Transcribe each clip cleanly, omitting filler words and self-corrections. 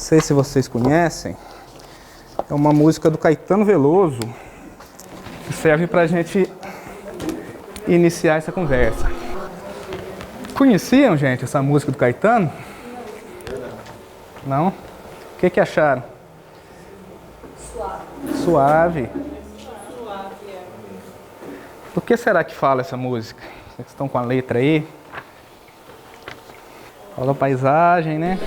sei se vocês conhecem, é uma música do Caetano Veloso, que serve pra gente iniciar essa conversa. Conheciam, gente, essa música do Caetano? Não? O que acharam? Suave. Do que será que fala essa música? Vocês estão com a letra aí? Fala paisagem, né?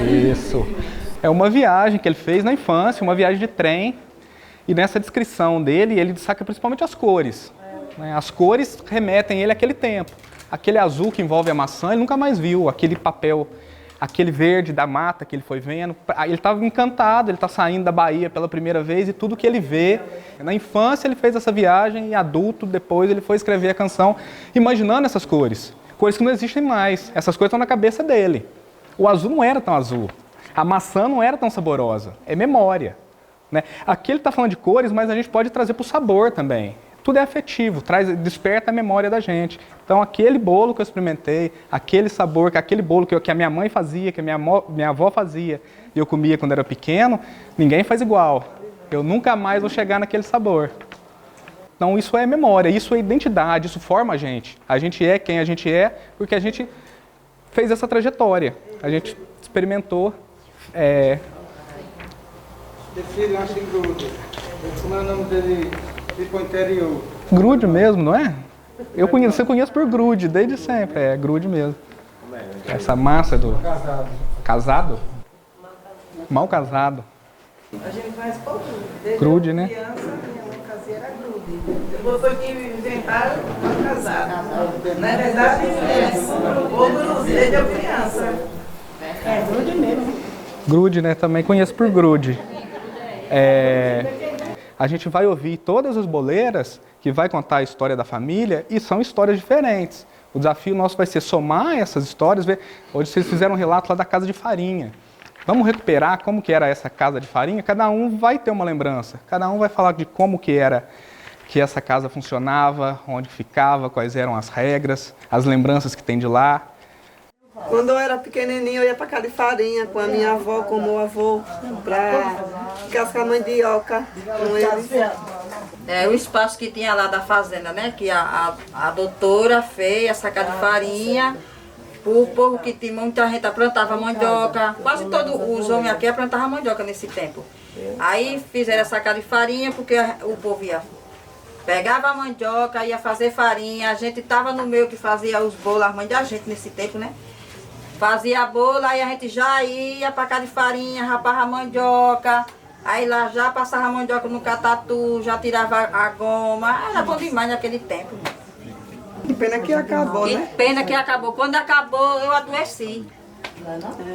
Isso. É uma viagem que ele fez na infância, uma viagem de trem. E nessa descrição dele, ele destaca principalmente as cores. As cores remetem ele àquele tempo. Aquele azul que envolve a maçã, ele nunca mais viu. Aquele papel, aquele verde da mata que ele foi vendo. Ele estava encantado, ele está saindo da Bahia pela primeira vez e tudo que ele vê. Na infância ele fez essa viagem e adulto, depois ele foi escrever a canção imaginando essas cores. Cores que não existem mais. Essas coisas estão na cabeça dele. O azul não era tão azul. A maçã não era tão saborosa. É memória. Né? Aqui ele está falando de cores, mas a gente pode trazer para o sabor também. Tudo é afetivo, desperta a memória da gente. Então, aquele bolo que eu experimentei, aquele sabor, aquele bolo que a minha mãe fazia, que a minha avó fazia, e eu comia quando era pequeno, ninguém faz igual. Eu nunca mais vou chegar naquele sabor. Então, isso é memória, isso é identidade, isso forma a gente. A gente é quem a gente é, porque a gente fez essa trajetória. A gente experimentou. Esse lanche de grude, como é o nome dele? Tipo interior. Grude mesmo, não é? Você conhece por grude, desde sempre. É grude mesmo. Essa massa do... Casado? Mal casado. A gente faz pouco. Desde Grude, né? criança, minha mãe fazia era grude. Depois foi que inventaram o casado. Na verdade, o grude desde a criança. É grude mesmo. Grude, né? Também conheço por grude. A gente vai ouvir todas as boleiras que vai contar a história da família e são histórias diferentes. O desafio nosso vai ser somar essas histórias, ver. Hoje vocês fizeram um relato lá da casa de farinha. Vamos recuperar como que era essa casa de farinha? Cada um vai ter uma lembrança. Cada um vai falar de como que era que essa casa funcionava, onde ficava, quais eram as regras, as lembranças que tem de lá. Quando eu era pequenininho, eu ia para casa de farinha com a minha avó, com o meu avô, para cascar mandioca com eles. O espaço que tinha lá da fazenda, né? Que a doutora fez, a sacada de farinha. O povo que tinha muita gente plantava mandioca. Quase todos os homens aqui plantavam mandioca nesse tempo. Aí fizeram a sacada de farinha porque o povo pegava a mandioca, ia fazer farinha. A gente estava no meio que fazia os bolos, as mães da gente nesse tempo, né? Fazia a bola, aí a gente já ia para casa de farinha, rapava a mandioca. Aí lá já passava a mandioca no catatu, já tirava a goma. Era bom demais naquele tempo. Que pena que acabou, né? Que pena que acabou. Quando acabou, eu adoeci.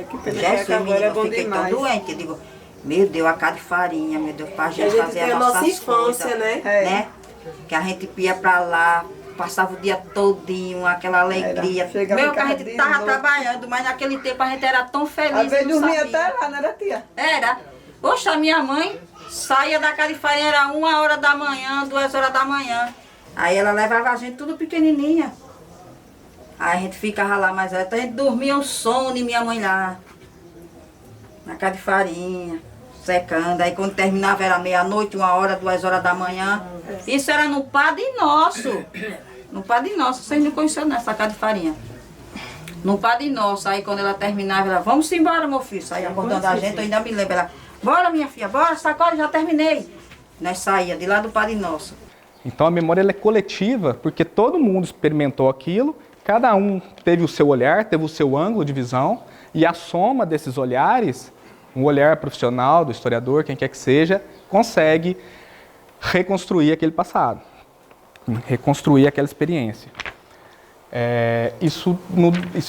Que pena que Jesus, acabou, menina, era eu bom fiquei tão demais. doente. Eu digo, meu Deus, a casa de farinha, meu Deus, pra A gente gente fazer tem a as nossa nossas infância, coisas, né? né? Que a gente ia pra lá, passava o dia todinho, aquela alegria. Chegava Meu, em que a casa gente de tava noite. trabalhando, mas naquele tempo a gente era tão feliz. Às vezes não dormia sabia. até lá, não era, tia? Era. Poxa, a minha mãe saía da casa de farinha, era 1h da manhã, 2h da manhã. Aí ela levava a gente tudo pequenininha. Aí a gente ficava lá, mas até a gente dormia um sono de minha mãe lá. Na casa de farinha, secando. Aí quando terminava era meia-noite, 1h, 2h da manhã. Isso era no Padre Nosso. No Padre Nosso, vocês não conheceram nessa casa de farinha. No Padre Nosso, aí quando ela terminava, ela, vamos embora, meu filho. Saía acordando a gente, eu ainda me lembro. Ela, bora minha filha, bora, sacode, já terminei. Nós saía de lá do Padre Nosso. Então a memória ela é coletiva, porque todo mundo experimentou aquilo, cada um teve o seu olhar, teve o seu ângulo de visão, e a soma desses olhares, um olhar profissional, do historiador, quem quer que seja, consegue reconstruir aquele passado, reconstruir aquela experiência. Isso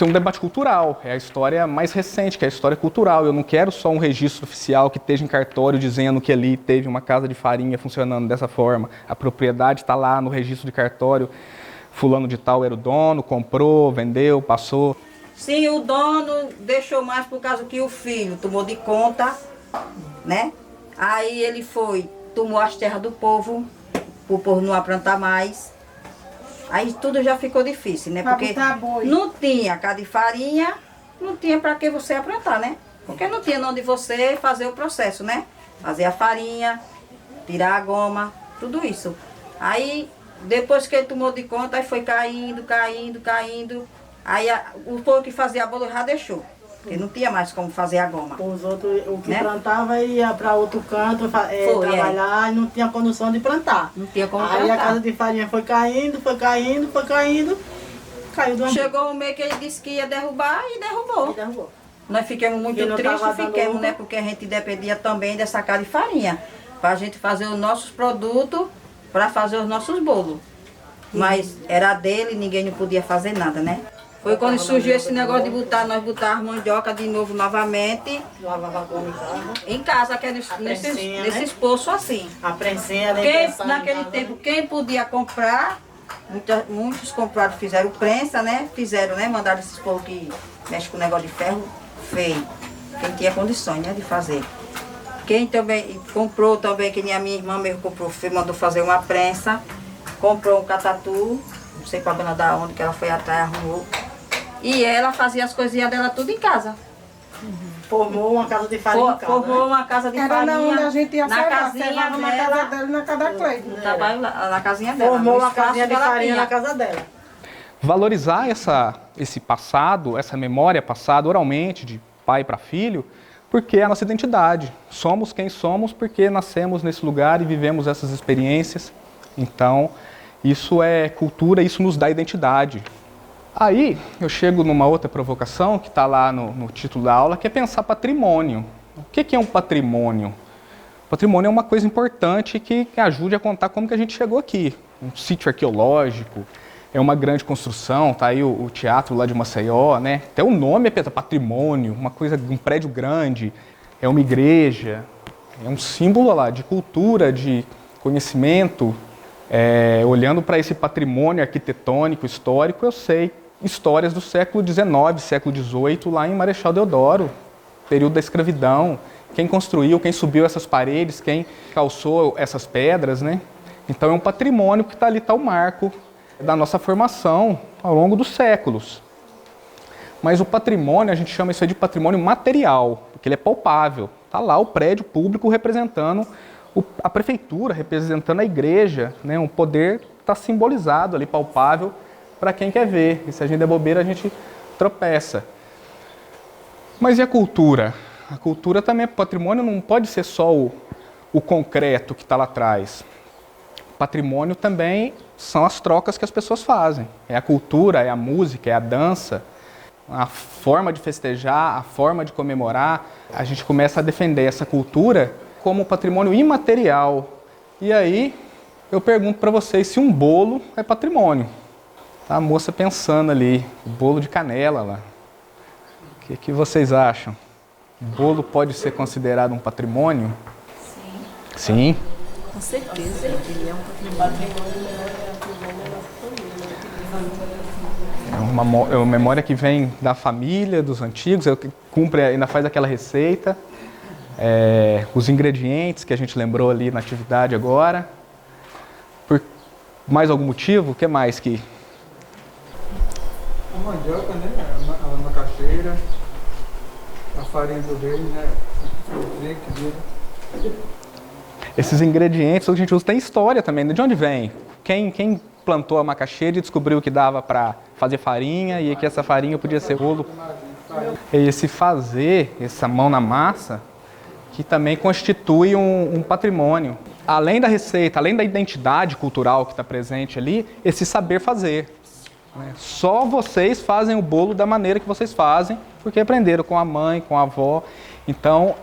é um debate cultural, é a história mais recente, que é a história cultural. Eu não quero só um registro oficial que esteja em cartório dizendo que ali teve uma casa de farinha funcionando dessa forma. A propriedade está lá no registro de cartório, fulano de tal era o dono, comprou, vendeu, passou. Sim, o dono deixou mais por causa que o filho tomou de conta, né? Aí ele tomou as terras do povo, para o povo não plantar mais. Aí tudo já ficou difícil, né? Porque não tinha casa de farinha, não tinha para que você aprontar, né? Porque não tinha onde você fazer o processo, né? Fazer a farinha, tirar a goma, tudo isso. Aí, depois que ele tomou de conta, aí foi caindo. Aí o povo que fazia bolo já deixou. Porque não tinha mais como fazer a goma. Os outros, o que Né? plantava ia para outro canto trabalhar e não tinha condição de plantar. Não tinha como Aí plantar. a casa de farinha foi caindo, caiu do Chegou um mês que ele disse que ia derrubar e derrubou. derrubou. Nós ficamos muito E não tristes, tava dando fiquemos, lucro? né? Porque a gente dependia também dessa casa de farinha. Para a gente fazer os nossos produtos, para fazer os nossos bolos. Mas era dele, ninguém não podia fazer nada, né? Foi quando surgiu esse negócio de nós botar mandioca de novo novamente Lavava a goma em casa. em casa, que é prensinha, nesses né? poços assim. A prensinha, Naquele tempo, quem podia comprar, muitos compraram, fizeram prensa, né? Fizeram, né? Mandaram esses povos que mexem com negócio de ferro feio. Quem tinha condições, né? De fazer. Quem também comprou também, que nem a minha irmã mesmo comprou, mandou fazer uma prensa, comprou um catatu, não sei para a dona da onde que ela foi atrás, arrumou. E ela fazia as coisinhas dela tudo em casa. Formou uma casa de farinha em casa. Formou uma casa de Era farinha. onde a gente ia na servar, casinha servava na casa dela. dela e na casa da Cleide. No trabalho lá, na casinha dela. Formou no uma espaço casinha de que ela farinha tinha. na casa dela. Valorizar esse passado, essa memória passada oralmente, de pai para filho, porque é a nossa identidade. Somos quem somos porque nascemos nesse lugar e vivemos essas experiências. Então, isso é cultura, isso nos dá identidade. Aí, eu chego numa outra provocação, que está lá no título da aula, que é pensar patrimônio. O que é um patrimônio? Patrimônio é uma coisa importante que ajude a contar como que a gente chegou aqui. Um sítio arqueológico, é uma grande construção, tá aí o teatro lá de Maceió, né? Até o nome é patrimônio, uma coisa, um prédio grande, é uma igreja, é um símbolo lá de cultura, de conhecimento. Olhando para esse patrimônio arquitetônico, histórico, eu sei histórias do século XIX, século XVIII, lá em Marechal Deodoro, período da escravidão, quem construiu, quem subiu essas paredes, quem calçou essas pedras, né? Então é um patrimônio que está ali, está o marco da nossa formação ao longo dos séculos. Mas o patrimônio, a gente chama isso aí de patrimônio material, porque ele é palpável. Está lá o prédio público representando a prefeitura, representando a igreja, né? Um poder está simbolizado ali, palpável, para quem quer ver. E se a gente der bobeira, a gente tropeça. Mas e a cultura? A cultura também é patrimônio, não pode ser só o concreto que está lá atrás. Patrimônio também são as trocas que as pessoas fazem. É a cultura, é a música, é a dança, a forma de festejar, a forma de comemorar. A gente começa a defender essa cultura como patrimônio imaterial. E aí, eu pergunto para vocês se um bolo é patrimônio. Tá a moça pensando ali, o bolo de canela lá. O que vocês acham? O bolo pode ser considerado um patrimônio? Sim. Com certeza, ele é um patrimônio. É uma memória que vem da família, dos antigos, ainda faz aquela receita. Os ingredientes que a gente lembrou ali na atividade agora. Por mais algum motivo? O que mais que... A mandioca, né? A macaxeira, a farinha do verde, né? O zinco, Esses ingredientes que a gente usa tem história também. De onde vem? Quem plantou a macaxeira e descobriu que dava para fazer farinha e que essa farinha podia ser bolo? É esse fazer, essa mão na massa, que também constitui um patrimônio. Além da receita, além da identidade cultural que está presente ali, esse saber fazer. Só vocês fazem o bolo da maneira que vocês fazem, porque aprenderam com a mãe, com a avó. Então,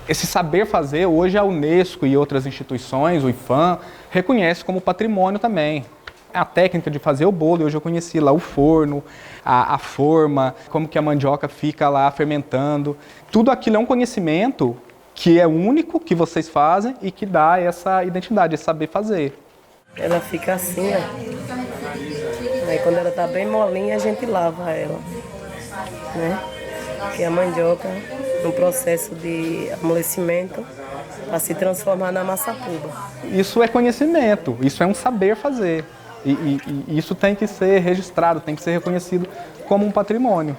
esse saber fazer, hoje a Unesco e outras instituições, o IFAM, reconhece como patrimônio também. A técnica de fazer o bolo, hoje eu conheci lá o forno, a forma, como que a mandioca fica lá fermentando. Tudo aquilo é um conhecimento que é único, que vocês fazem e que dá essa identidade, esse saber fazer. Ela fica assim, ó. Aí quando ela tá bem molinha, a gente lava ela, né? Porque a mandioca, no processo de amolecimento, para se transformar na massa puba. Isso é conhecimento, isso é um saber fazer. E isso tem que ser registrado, tem que ser reconhecido como um patrimônio.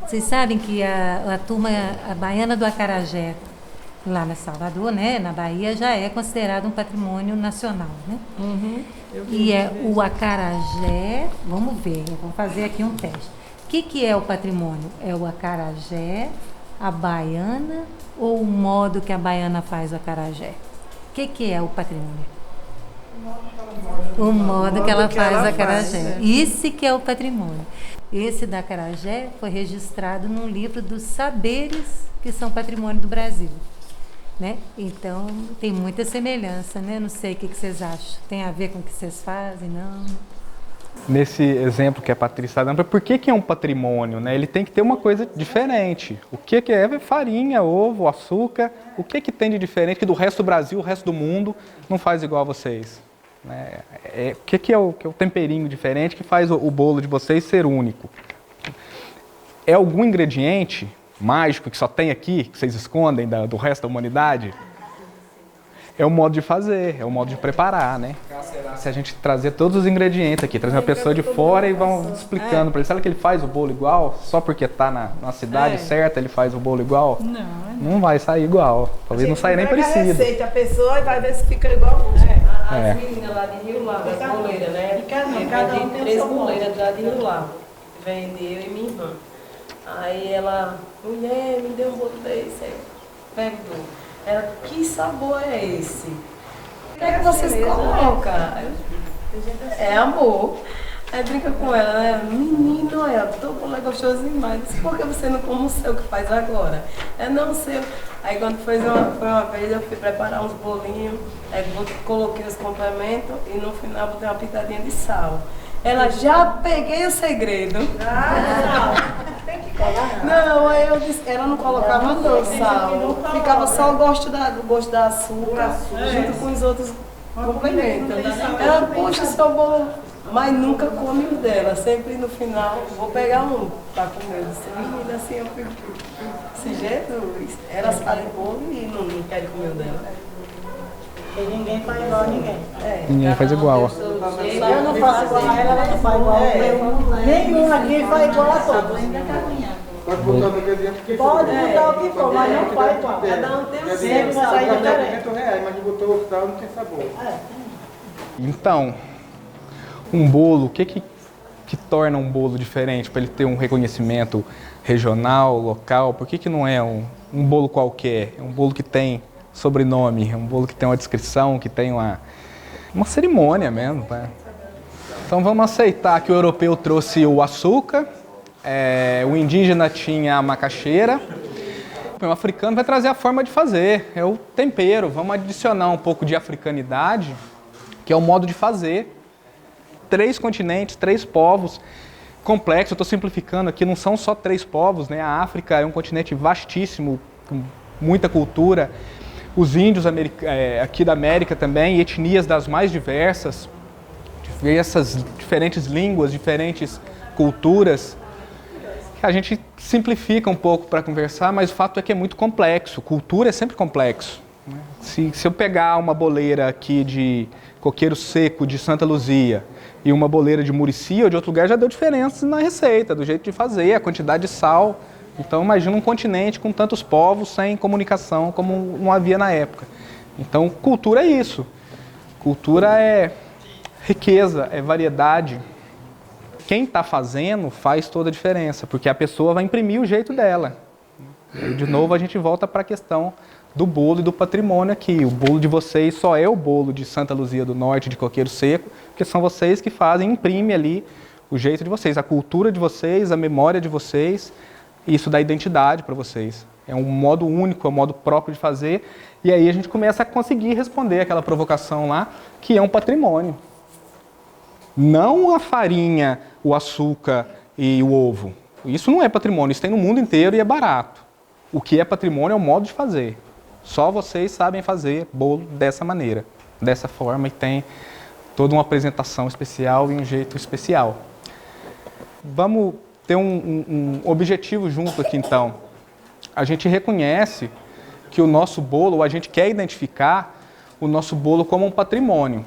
Vocês sabem que a turma, a baiana do acarajé, lá na Salvador, né, na Bahia, já é considerado um patrimônio nacional, né? E é o acarajé, vamos ver, eu vou fazer aqui um teste. O que é o patrimônio? É o acarajé, a baiana ou o modo que a baiana faz o acarajé? O que é o patrimônio? O modo que ela faz o acarajé. Isso que é o patrimônio. Esse da acarajé foi registrado num livro dos saberes que são patrimônio do Brasil. Né? Então, tem muita semelhança, né? Não sei o que vocês acham. Tem a ver com o que vocês fazem, não? Nesse exemplo que a Patrícia está dando, por que é um patrimônio? Né? Ele tem que ter uma coisa diferente. O que é farinha, ovo, açúcar? O que tem de diferente que do resto do Brasil, o resto do mundo não faz igual a vocês? Né? O que é o temperinho diferente que faz o bolo de vocês ser único? É algum ingrediente mágico que só tem aqui, que vocês escondem do resto da humanidade? É o modo de fazer, é o modo de preparar, né? Se a gente trazer todos os ingredientes aqui, trazer uma pessoa de fora e vão explicando para ele, será que ele faz o bolo igual? Só porque está na cidade certa ele faz o bolo igual? Não vai sair igual, talvez não saia nem parecido. Receita a pessoa e vai ver se fica igual. As meninas lá de Rio Lago, as boleiras, né? Cada um Tem tem 3 o seu boleiras lá de Rio Lago. Vende eu e minha irmã. Aí ela, mulher, me deu um bolo desse. Aí perguntou. Ela, que sabor é esse? O que é que vocês colocam? É amor. Aí brinca com ela, né? Menino, teu bolo é gostoso demais. Disse, por que você não come o seu que faz agora? Não, o seu. Aí quando foi uma vez eu fui preparar uns bolinhos, aí coloquei os complementos e no final botei uma pitadinha de sal. Ela, já peguei o segredo. Tem que colar. Não, aí eu disse, ela não colocava não sal. Ficava só o gosto da açúcar, junto com os outros complementos. Ela, puxa, seu bolo, mas nunca come o dela. Sempre no final, vou pegar um para comer. Eu disse, menina, assim, eu fico desse jeito. Elas fazem bolo e não querem comer o dela. E ninguém faz igual a ninguém. Ninguém faz igual. Eu não faço igual a ela não faz igual a nenhum aqui faz igual a todos. Pode botar no ingrediente que for. Pode botar o que for, mas não faz igual. Cada um tem o seu. Sempre vai sair diferente. R$50, mas botou o tal, não tem sabor. Então, um bolo, o que torna um bolo diferente para ele ter um reconhecimento regional, local? Por que não é um bolo qualquer? É um bolo que tem sobrenome, é um bolo que tem uma descrição, que tem uma cerimônia mesmo. Tá? Então vamos aceitar que o europeu trouxe o açúcar, o indígena tinha a macaxeira, o africano vai trazer a forma de fazer, é o tempero. Vamos adicionar um pouco de africanidade, que é o modo de fazer. 3 continentes, 3 povos, complexo, eu estou simplificando aqui, não são só 3 povos, né? A África é um continente vastíssimo, com muita cultura. Os índios aqui da América também, etnias das mais diversas, diferentes línguas, diferentes culturas, que a gente simplifica um pouco para conversar, mas o fato é que é muito complexo. Cultura é sempre complexo. Se eu pegar uma boleira aqui de coqueiro seco de Santa Luzia e uma boleira de Muricy ou de outro lugar, já deu diferença na receita, do jeito de fazer, a quantidade de sal. Então imagina um continente com tantos povos sem comunicação como não havia na época. Então cultura é isso. Cultura é riqueza, é variedade. Quem está fazendo faz toda a diferença, porque a pessoa vai imprimir o jeito dela. E, de novo a gente volta para a questão do bolo e do patrimônio aqui. O bolo de vocês só é o bolo de Santa Luzia do Norte, de coqueiro seco, porque são vocês que fazem, imprimem ali o jeito de vocês, a cultura de vocês, a memória de vocês. Isso dá identidade para vocês. É um modo único, é um modo próprio de fazer. E aí a gente começa a conseguir responder aquela provocação lá, que é um patrimônio. Não a farinha, o açúcar e o ovo. Isso não é patrimônio, isso tem no mundo inteiro e é barato. O que é patrimônio é o modo de fazer. Só vocês sabem fazer bolo dessa maneira, dessa forma, e tem toda uma apresentação especial e um jeito especial. Vamos ter um objetivo junto aqui, então. A gente reconhece que o nosso bolo, a gente quer identificar o nosso bolo como um patrimônio,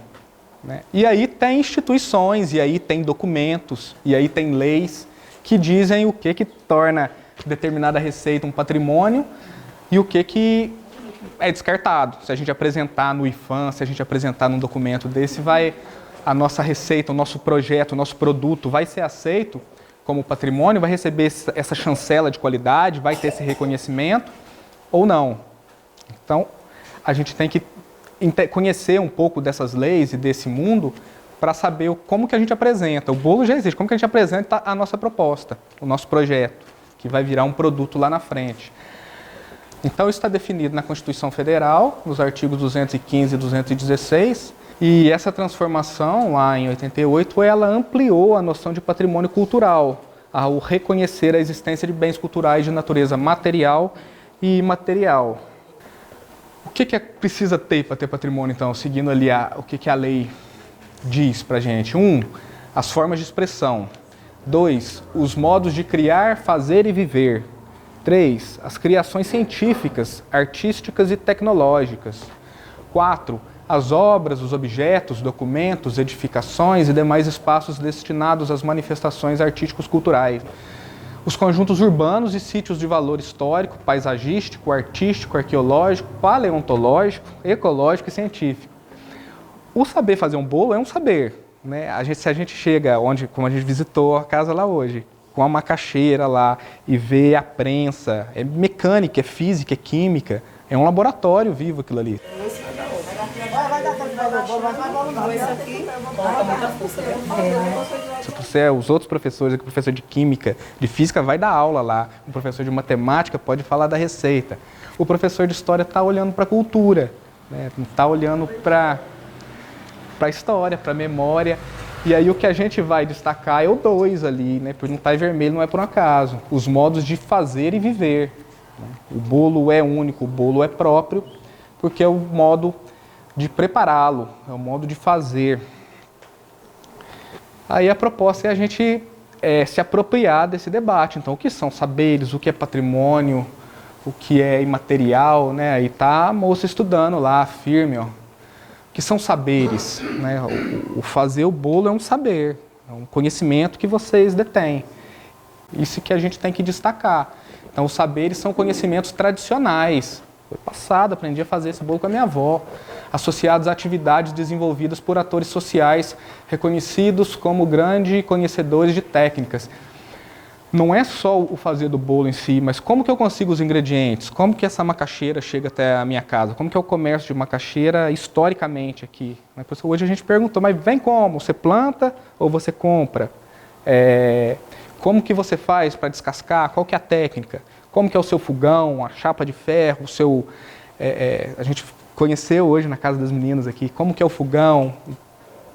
né? E aí tem instituições, e aí tem documentos, e aí tem leis que dizem o que torna determinada receita um patrimônio e o que é descartado. Se a gente apresentar no IFAM, se a gente apresentar num documento desse, a nossa receita, o nosso projeto, o nosso produto vai ser aceito como patrimônio, vai receber essa chancela de qualidade, vai ter esse reconhecimento ou não. Então, a gente tem que conhecer um pouco dessas leis e desse mundo para saber como que a gente apresenta. O bolo já existe, como que a gente apresenta a nossa proposta, o nosso projeto, que vai virar um produto lá na frente. Então, isso está definido na Constituição Federal, nos artigos 215 e 216, e essa transformação, lá em 88, ela ampliou a noção de patrimônio cultural, ao reconhecer a existência de bens culturais de natureza material e imaterial. O que precisa ter para ter patrimônio, então, seguindo ali o que a lei diz para a gente? 1, as formas de expressão. 2, os modos de criar, fazer e viver. 3, as criações científicas, artísticas e tecnológicas. 4, as obras, os objetos, documentos, edificações e demais espaços destinados às manifestações artísticos culturais. Os conjuntos urbanos e sítios de valor histórico, paisagístico, artístico, arqueológico, paleontológico, ecológico e científico. O saber fazer um bolo é um saber, né? Se a gente chega, como a gente visitou a casa lá hoje, com a macaxeira lá e vê a prensa, é mecânica, é física, é química, é um laboratório vivo aquilo ali. Se você, os outros professores, o professor de química, de física vai dar aula lá, o professor de matemática pode falar da receita, o professor de história está olhando para a cultura, né? Não está olhando para a história, para a memória. E aí o que a gente vai destacar é o 2 ali, né? Por não estar em vermelho não é por um acaso. Os modos de fazer e viver. O bolo é único, o bolo é próprio, porque é o modo de prepará-lo, é o modo de fazer. Aí a proposta é a gente se apropriar desse debate. Então, o que são saberes, o que é patrimônio, o que é imaterial, né? Aí tá a moça estudando lá, firme, ó. O que são saberes, né? O fazer o bolo é um saber, é um conhecimento que vocês detêm. Isso que a gente tem que destacar. Então, os saberes são conhecimentos tradicionais. Foi passado, aprendi a fazer esse bolo com a minha avó, associados a atividades desenvolvidas por atores sociais reconhecidos como grandes conhecedores de técnicas. Não é só o fazer do bolo em si, mas como que eu consigo os ingredientes? Como que essa macaxeira chega até a minha casa? Como que é o comércio de macaxeira historicamente aqui? Por isso, hoje a gente perguntou, mas vem como? Você planta ou você compra? Como que você faz para descascar? Qual que é a técnica? Como que é o seu fogão, a chapa de ferro, o seu... a gente conheceu hoje na casa das meninas aqui, como que é o fogão,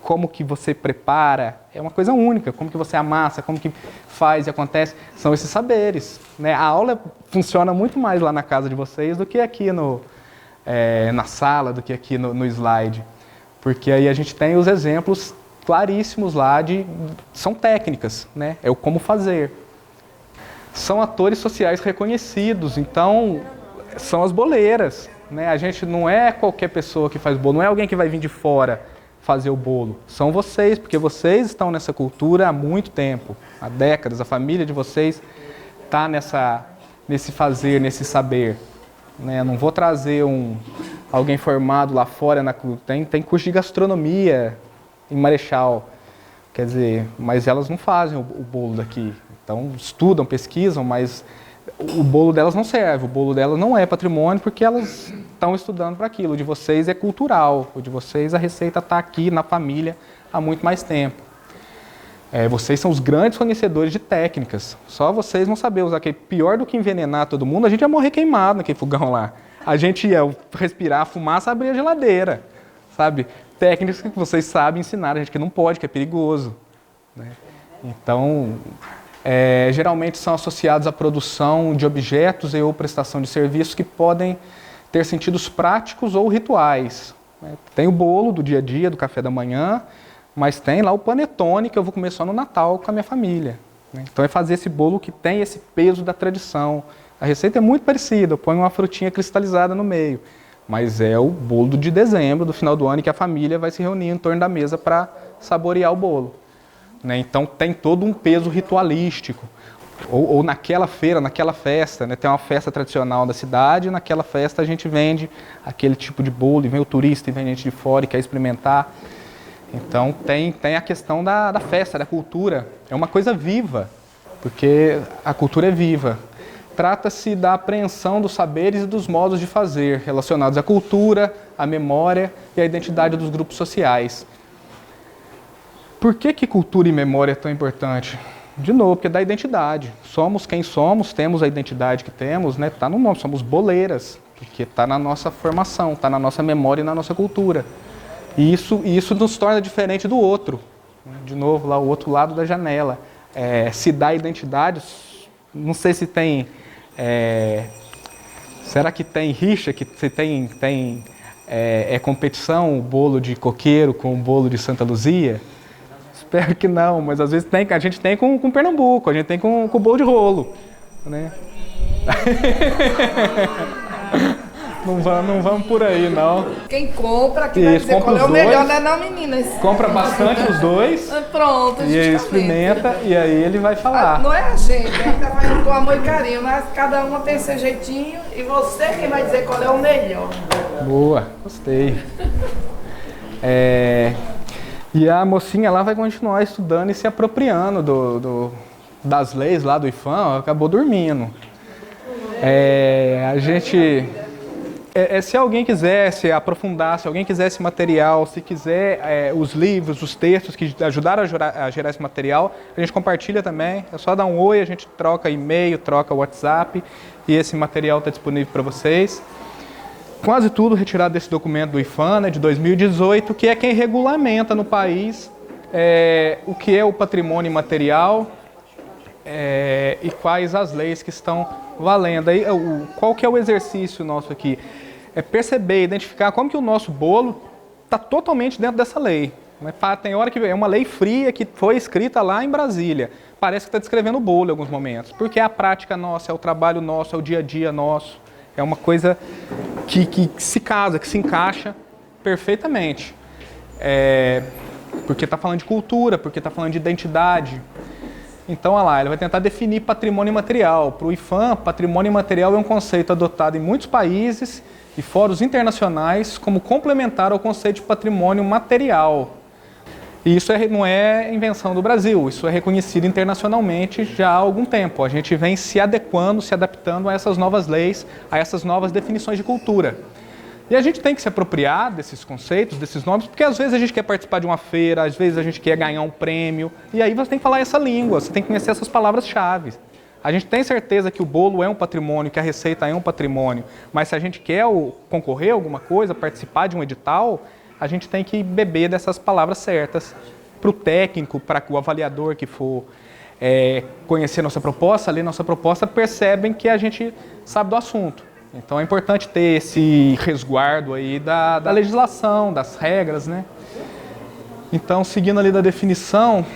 como que você prepara, é uma coisa única, como que você amassa, como que faz e acontece, são esses saberes, né? A aula funciona muito mais lá na casa de vocês do que aqui na sala, do que aqui no slide, porque aí a gente tem os exemplos claríssimos lá são técnicas, né? É o como fazer. São atores sociais reconhecidos, então são as boleiras, né? A gente não é qualquer pessoa que faz bolo, não é alguém que vai vir de fora fazer o bolo. São vocês, porque vocês estão nessa cultura há muito tempo, há décadas. A família de vocês está nesse fazer, nesse saber, né? Não vou trazer alguém formado lá fora, tem curso de gastronomia em Marechal, quer dizer, mas elas não fazem o bolo daqui. Então, estudam, pesquisam, mas o bolo delas não serve, o bolo delas não é patrimônio porque elas estão estudando para aquilo. O de vocês é cultural, o de vocês a receita está aqui na família há muito mais tempo. Vocês são os grandes conhecedores de técnicas, só vocês vão saber usar, que pior do que envenenar todo mundo, a gente ia morrer queimado naquele fogão lá. A gente ia respirar a fumaça, abrir a geladeira, sabe? Técnicas que vocês sabem ensinar, a gente que não pode, que é perigoso, né? Então... geralmente são associados à produção de objetos ou prestação de serviços que podem ter sentidos práticos ou rituais. Tem o bolo do dia a dia, do café da manhã, mas tem lá o panetone que eu vou comer só no Natal com a minha família. Então é fazer esse bolo que tem esse peso da tradição. A receita é muito parecida, eu ponho uma frutinha cristalizada no meio, mas é o bolo de dezembro, do final do ano, em que a família vai se reunir em torno da mesa para saborear o bolo. Então tem todo um peso ritualístico. ou naquela feira, naquela festa, né? Tem uma festa tradicional da cidade, e naquela festa a gente vende aquele tipo de bolo, e vem o turista e vem gente de fora e quer experimentar. Então tem a questão da festa, da cultura. É uma coisa viva, porque a cultura é viva. Trata-se da apreensão dos saberes e dos modos de fazer relacionados à cultura, à memória e à identidade dos grupos sociais. Por que cultura e memória é tão importante? De novo, porque dá identidade. Somos quem somos, temos a identidade que temos, né? Está no nome, somos boleiras, porque está na nossa formação, está na nossa memória e na nossa cultura. E isso nos torna diferente do outro. De novo, lá o outro lado da janela. Se dá identidade, não sei se tem... será que tem rixa, que se tem competição, o bolo de coqueiro com o bolo de Santa Luzia? Espero que não, mas às vezes a gente tem com Pernambuco, a gente tem com o bolo de rolo, né? Não vamos por aí, não. Quem compra, que vai dizer qual é o melhor, né, não, meninas? Compra bastante os dois. Pronto, e ele experimenta e aí ele vai falar. Não é a gente tá fazendo com amor e carinho, mas cada uma tem seu jeitinho e você quem vai dizer qual é o melhor. Boa, gostei. E a mocinha lá vai continuar estudando e se apropriando das leis lá do IFAM, acabou dormindo. A gente... se alguém quiser se aprofundar, se alguém quiser esse material, se quiser os livros, os textos que ajudaram a gerar esse material, a gente compartilha também. É só dar um oi, a gente troca e-mail, troca WhatsApp e esse material está disponível para vocês. Quase tudo retirado desse documento do IFAM, né, de 2018, que é quem regulamenta no país o que é o patrimônio imaterial e quais as leis que estão valendo. Aí, qual que é o exercício nosso aqui? É perceber, identificar como que o nosso bolo está totalmente dentro dessa lei. Tem hora que é uma lei fria que foi escrita lá em Brasília. Parece que está descrevendo o bolo em alguns momentos, porque é a prática nossa, é o trabalho nosso, é o dia a dia nosso. É uma coisa que se casa, que se encaixa perfeitamente. Porque está falando de cultura, porque está falando de identidade. Então, olha lá, ele vai tentar definir patrimônio imaterial. Para o IFAM, patrimônio imaterial é um conceito adotado em muitos países e fóruns internacionais como complementar ao conceito de patrimônio material. E isso não é invenção do Brasil, isso é reconhecido internacionalmente já há algum tempo. A gente vem se adequando, se adaptando a essas novas leis, a essas novas definições de cultura. E a gente tem que se apropriar desses conceitos, desses nomes, porque às vezes a gente quer participar de uma feira, às vezes a gente quer ganhar um prêmio, e aí você tem que falar essa língua, você tem que conhecer essas palavras-chave. A gente tem certeza que o bolo é um patrimônio, que a receita é um patrimônio, mas se a gente quer concorrer a alguma coisa, participar de um edital, a gente tem que beber dessas palavras certas. Para o técnico, para o avaliador que for conhecer nossa proposta, ler nossa proposta, percebem que a gente sabe do assunto. Então é importante ter esse resguardo aí da legislação, das regras, né? Então, seguindo ali da definição,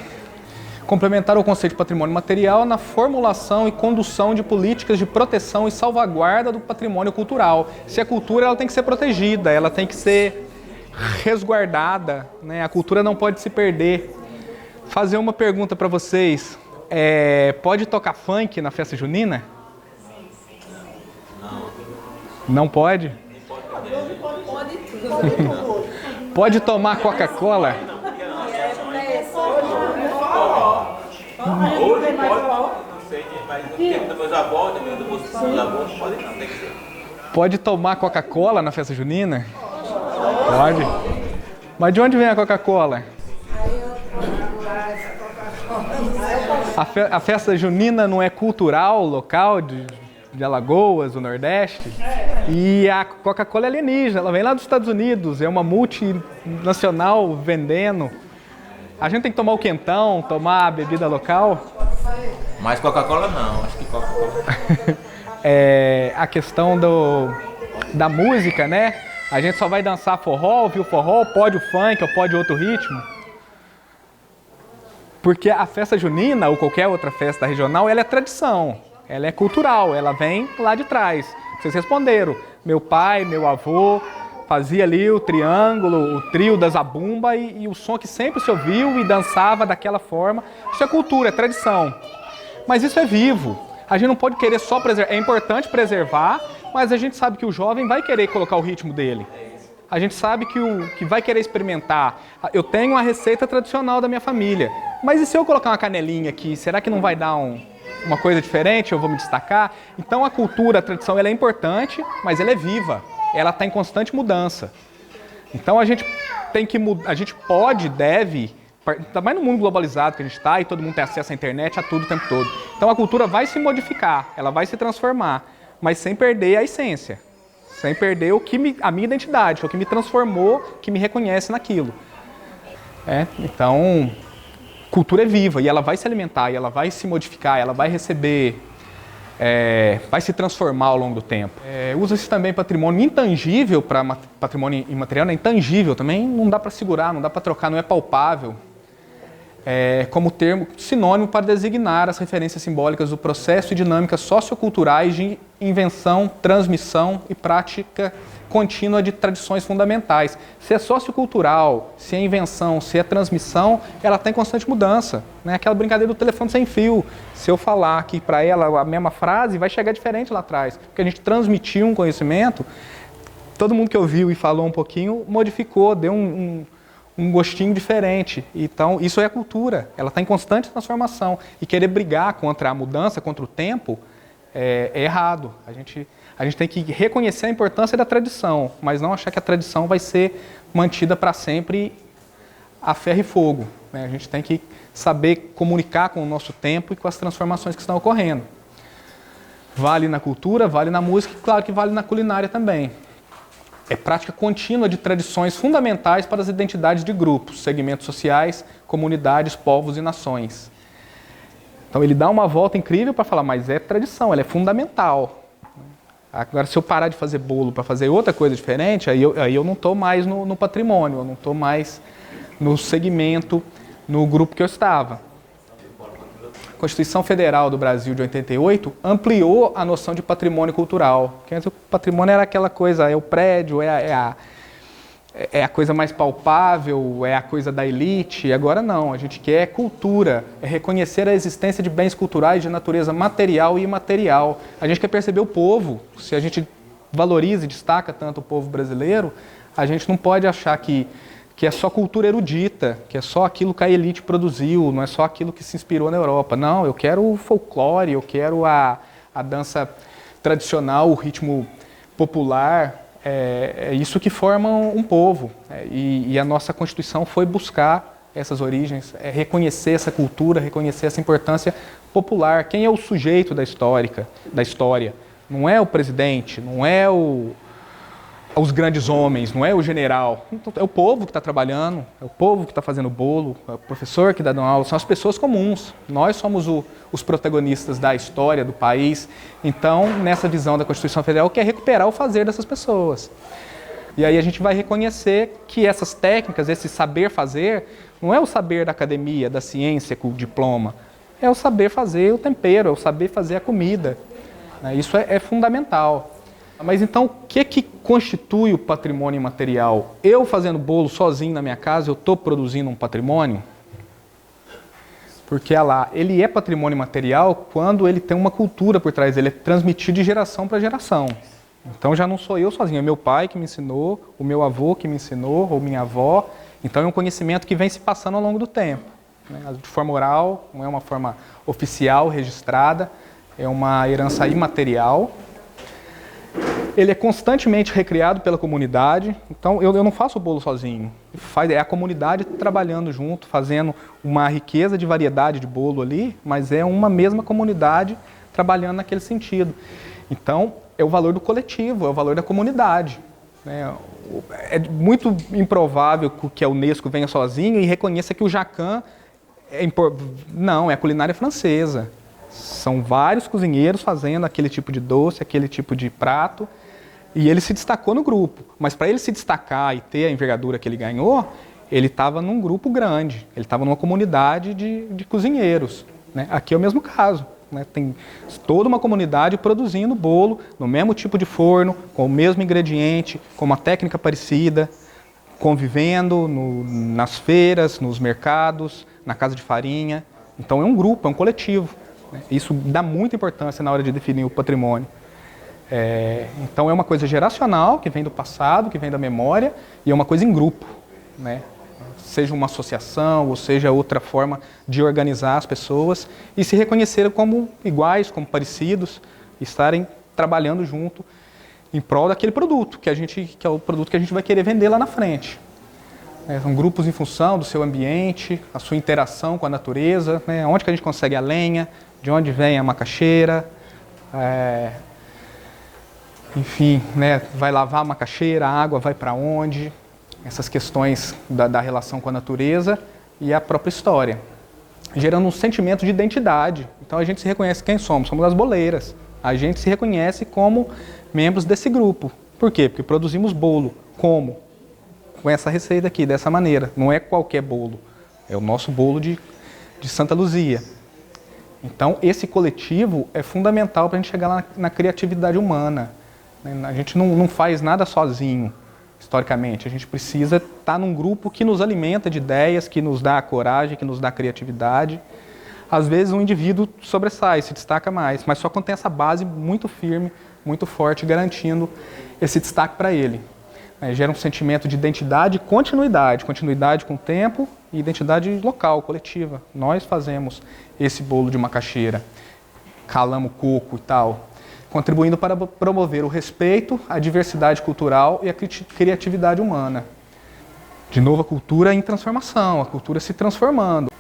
complementar o conceito de patrimônio material na formulação e condução de políticas de proteção e salvaguarda do patrimônio cultural. Se é cultura, ela tem que ser protegida, ela tem que ser resguardada, né? A cultura não pode se perder. Fazer uma pergunta para vocês, pode tocar funk na festa junina? Não pode? Pode tomar Coca-Cola? Pode tomar Coca-Cola na festa junina? Pode. Mas de onde vem a Coca-Cola? A festa junina não é cultural, local de Alagoas, do Nordeste? E a Coca-Cola é alienígena, ela vem lá dos Estados Unidos, é uma multinacional vendendo. A gente tem que tomar o quentão, tomar a bebida local. Mas Coca-Cola não, acho que Coca-Cola... A questão da música, né? A gente só vai dançar forró, ouvir o forró, pode o funk ou pode outro ritmo. Porque a festa junina, ou qualquer outra festa regional, ela é tradição, ela é cultural, ela vem lá de trás. Vocês responderam, meu pai, meu avô, fazia ali o triângulo, o trio da zabumba e o som que sempre se ouviu e dançava daquela forma. Isso é cultura, é tradição. Mas isso é vivo. A gente não pode querer só preservar. É importante preservar, mas a gente sabe que o jovem vai querer colocar o ritmo dele. A gente sabe que vai querer experimentar. Eu tenho uma receita tradicional da minha família, mas e se eu colocar uma canelinha aqui, será que não vai dar uma coisa diferente? Eu vou me destacar? Então a cultura, a tradição, ela é importante, mas ela é viva. Ela está em constante mudança. Então a gente tem que mudar, a gente pode, deve, também no mundo globalizado que a gente está e todo mundo tem acesso à internet, a tudo o tempo todo. Então a cultura vai se modificar, ela vai se transformar, mas sem perder a essência. Sem perder a minha identidade, o que me transformou, que me reconhece naquilo. Então, cultura é viva e ela vai se alimentar, e ela vai se modificar, ela vai receber, vai se transformar ao longo do tempo. Usa-se também patrimônio intangível para patrimônio imaterial, né? Intangível também não dá para segurar, não dá para trocar, não é palpável. Como termo sinônimo para designar as referências simbólicas do processo e dinâmicas socioculturais de invenção, transmissão e prática contínua de tradições fundamentais. Se é sociocultural, se é invenção, se é transmissão, ela está em constante mudança. Né? Aquela brincadeira do telefone sem fio. Se eu falar aqui para ela a mesma frase, vai chegar diferente lá atrás. Porque a gente transmitiu um conhecimento, todo mundo que ouviu e falou um pouquinho, modificou, deu um gostinho diferente. Então, isso é a cultura. Ela está em constante transformação. E querer brigar contra a mudança, contra o tempo, é errado. A gente tem que reconhecer a importância da tradição, mas não achar que a tradição vai ser mantida para sempre a ferro e fogo. Né? A gente tem que saber comunicar com o nosso tempo e com as transformações que estão ocorrendo. Vale na cultura, vale na música e, claro, que vale na culinária também. É prática contínua de tradições fundamentais para as identidades de grupos, segmentos sociais, comunidades, povos e nações. Então ele dá uma volta incrível para falar, mas é tradição, ela é fundamental. Agora, se eu parar de fazer bolo para fazer outra coisa diferente, aí eu não estou mais no patrimônio, eu não estou mais no segmento, no grupo que eu estava. A Constituição Federal do Brasil de 88 ampliou a noção de patrimônio cultural. Porque antes o patrimônio era aquela coisa, é o prédio, é a coisa mais palpável, é a coisa da elite. Agora não, a gente quer cultura, é reconhecer a existência de bens culturais de natureza material e imaterial. A gente quer perceber o povo. Se a gente valoriza e destaca tanto o povo brasileiro, a gente não pode achar que é só cultura erudita, que é só aquilo que a elite produziu, não é só aquilo que se inspirou na Europa. Não, eu quero o folclore, eu quero a dança tradicional, o ritmo popular. É isso que forma um povo. E a nossa Constituição foi buscar essas origens, reconhecer essa cultura, reconhecer essa importância popular. Quem é o sujeito da história? Não é o presidente, não é os grandes homens, não é o general. Então, é o povo que está trabalhando, é o povo que está fazendo bolo, é o professor que está dando aula, são as pessoas comuns. Nós somos os protagonistas da história do país. Então, nessa visão da Constituição Federal, quer recuperar o fazer dessas pessoas. E aí a gente vai reconhecer que essas técnicas, esse saber fazer, não é o saber da academia, da ciência com o diploma, é o saber fazer o tempero, é o saber fazer a comida. Isso é fundamental. Mas então, o que constitui o patrimônio imaterial? Eu fazendo bolo sozinho na minha casa, eu estou produzindo um patrimônio? Porque, ele é patrimônio imaterial quando ele tem uma cultura por trás, ele é transmitido de geração para geração. Então já não sou eu sozinho, é meu pai que me ensinou, o meu avô que me ensinou, ou minha avó. Então é um conhecimento que vem se passando ao longo do tempo. De forma oral, não é uma forma oficial, registrada, é uma herança imaterial. Ele é constantemente recriado pela comunidade, então eu não faço o bolo sozinho. É a comunidade trabalhando junto, fazendo uma riqueza de variedade de bolo ali, mas é uma mesma comunidade trabalhando naquele sentido. Então, é o valor do coletivo, é o valor da comunidade. É muito improvável que a Unesco venha sozinho e reconheça que o Jacan não, é a culinária francesa. São vários cozinheiros fazendo aquele tipo de doce, aquele tipo de prato, e ele se destacou no grupo. Mas para ele se destacar e ter a envergadura que ele ganhou, ele estava num grupo grande, ele estava numa comunidade de cozinheiros. Aqui é o mesmo caso. Tem toda uma comunidade produzindo bolo no mesmo tipo de forno, com o mesmo ingrediente, com uma técnica parecida, convivendo nas feiras, nos mercados, na casa de farinha. Então é um grupo, é um coletivo. né? Isso dá muita importância na hora de definir o patrimônio. Então é uma coisa geracional, que vem do passado, que vem da memória, e é uma coisa em grupo, né? Seja uma associação, ou seja outra forma de organizar as pessoas e se reconhecerem como iguais, como parecidos, e estarem trabalhando junto em prol daquele produto, que é o produto que a gente vai querer vender lá na frente. São grupos em função do seu ambiente, a sua interação com a natureza, né? Onde que a gente consegue a lenha, de onde vem a macaxeira, enfim, né? Vai lavar a macaxeira, a água vai para onde, essas questões da relação com a natureza e a própria história, gerando um sentimento de identidade. Então a gente se reconhece quem somos as boleiras, a gente se reconhece como membros desse grupo. Por quê? Porque produzimos bolo. Como? Com essa receita aqui, dessa maneira. Não é qualquer bolo, é o nosso bolo de Santa Luzia. Então esse coletivo é fundamental para a gente chegar lá na criatividade humana. A gente não faz nada sozinho, historicamente. A gente precisa estar num grupo que nos alimenta de ideias, que nos dá a coragem, que nos dá a criatividade. Às vezes um indivíduo sobressai, se destaca mais, mas só quando tem essa base muito firme, muito forte, garantindo esse destaque para ele. Gera um sentimento de identidade e continuidade com o tempo e identidade local, coletiva. Nós fazemos esse bolo de macaxeira, calamos coco e tal, contribuindo para promover o respeito, a diversidade cultural e a criatividade humana. De novo, a cultura em transformação, a cultura se transformando.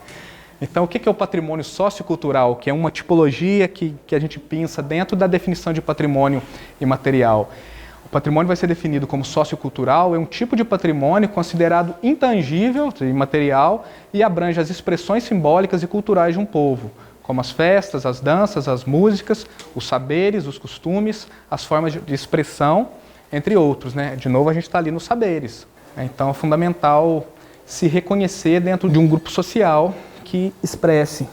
Então, o que é o patrimônio sociocultural? Que é uma tipologia que a gente pensa dentro da definição de patrimônio imaterial. O patrimônio vai ser definido como sociocultural, é um tipo de patrimônio considerado intangível, imaterial, e abrange as expressões simbólicas e culturais de um povo, como as festas, as danças, as músicas, os saberes, os costumes, as formas de expressão, entre outros, né? De novo, a gente está ali nos saberes. Então, é fundamental se reconhecer dentro de um grupo social que expresse.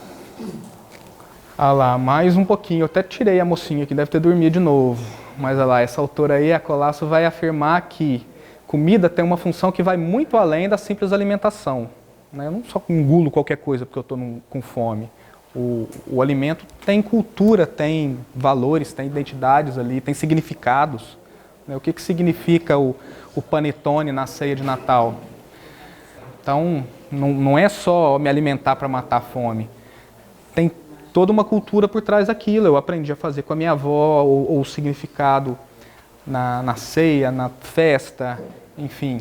Ah lá, mais um pouquinho. Eu até tirei a mocinha que deve ter dormido de novo. Mas olha lá, essa autora aí, a Colasso, vai afirmar que comida tem uma função que vai muito além da simples alimentação, né? Eu não só engulo qualquer coisa porque eu estou com fome. O alimento tem cultura, tem valores, tem identidades ali, tem significados. O que significa o panetone na ceia de Natal? Então, não é só me alimentar para matar a fome. Tem toda uma cultura por trás daquilo. Eu aprendi a fazer com a minha avó, ou o significado na ceia, na festa, enfim.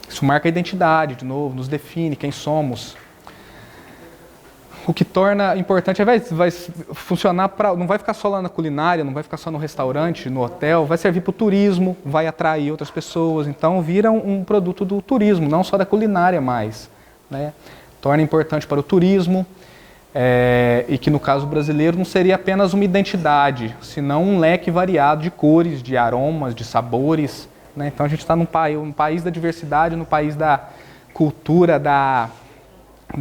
Isso marca a identidade, de novo, nos define quem somos. O que torna importante vai funcionar não vai ficar só lá na culinária, não vai ficar só no restaurante, no hotel, vai servir para o turismo, vai atrair outras pessoas. Então vira um produto do turismo, não só da culinária mais, né? Torna importante para o turismo, e que no caso brasileiro não seria apenas uma identidade, senão um leque variado de cores, de aromas, de sabores, né? Então a gente está num país da diversidade, no país da cultura, da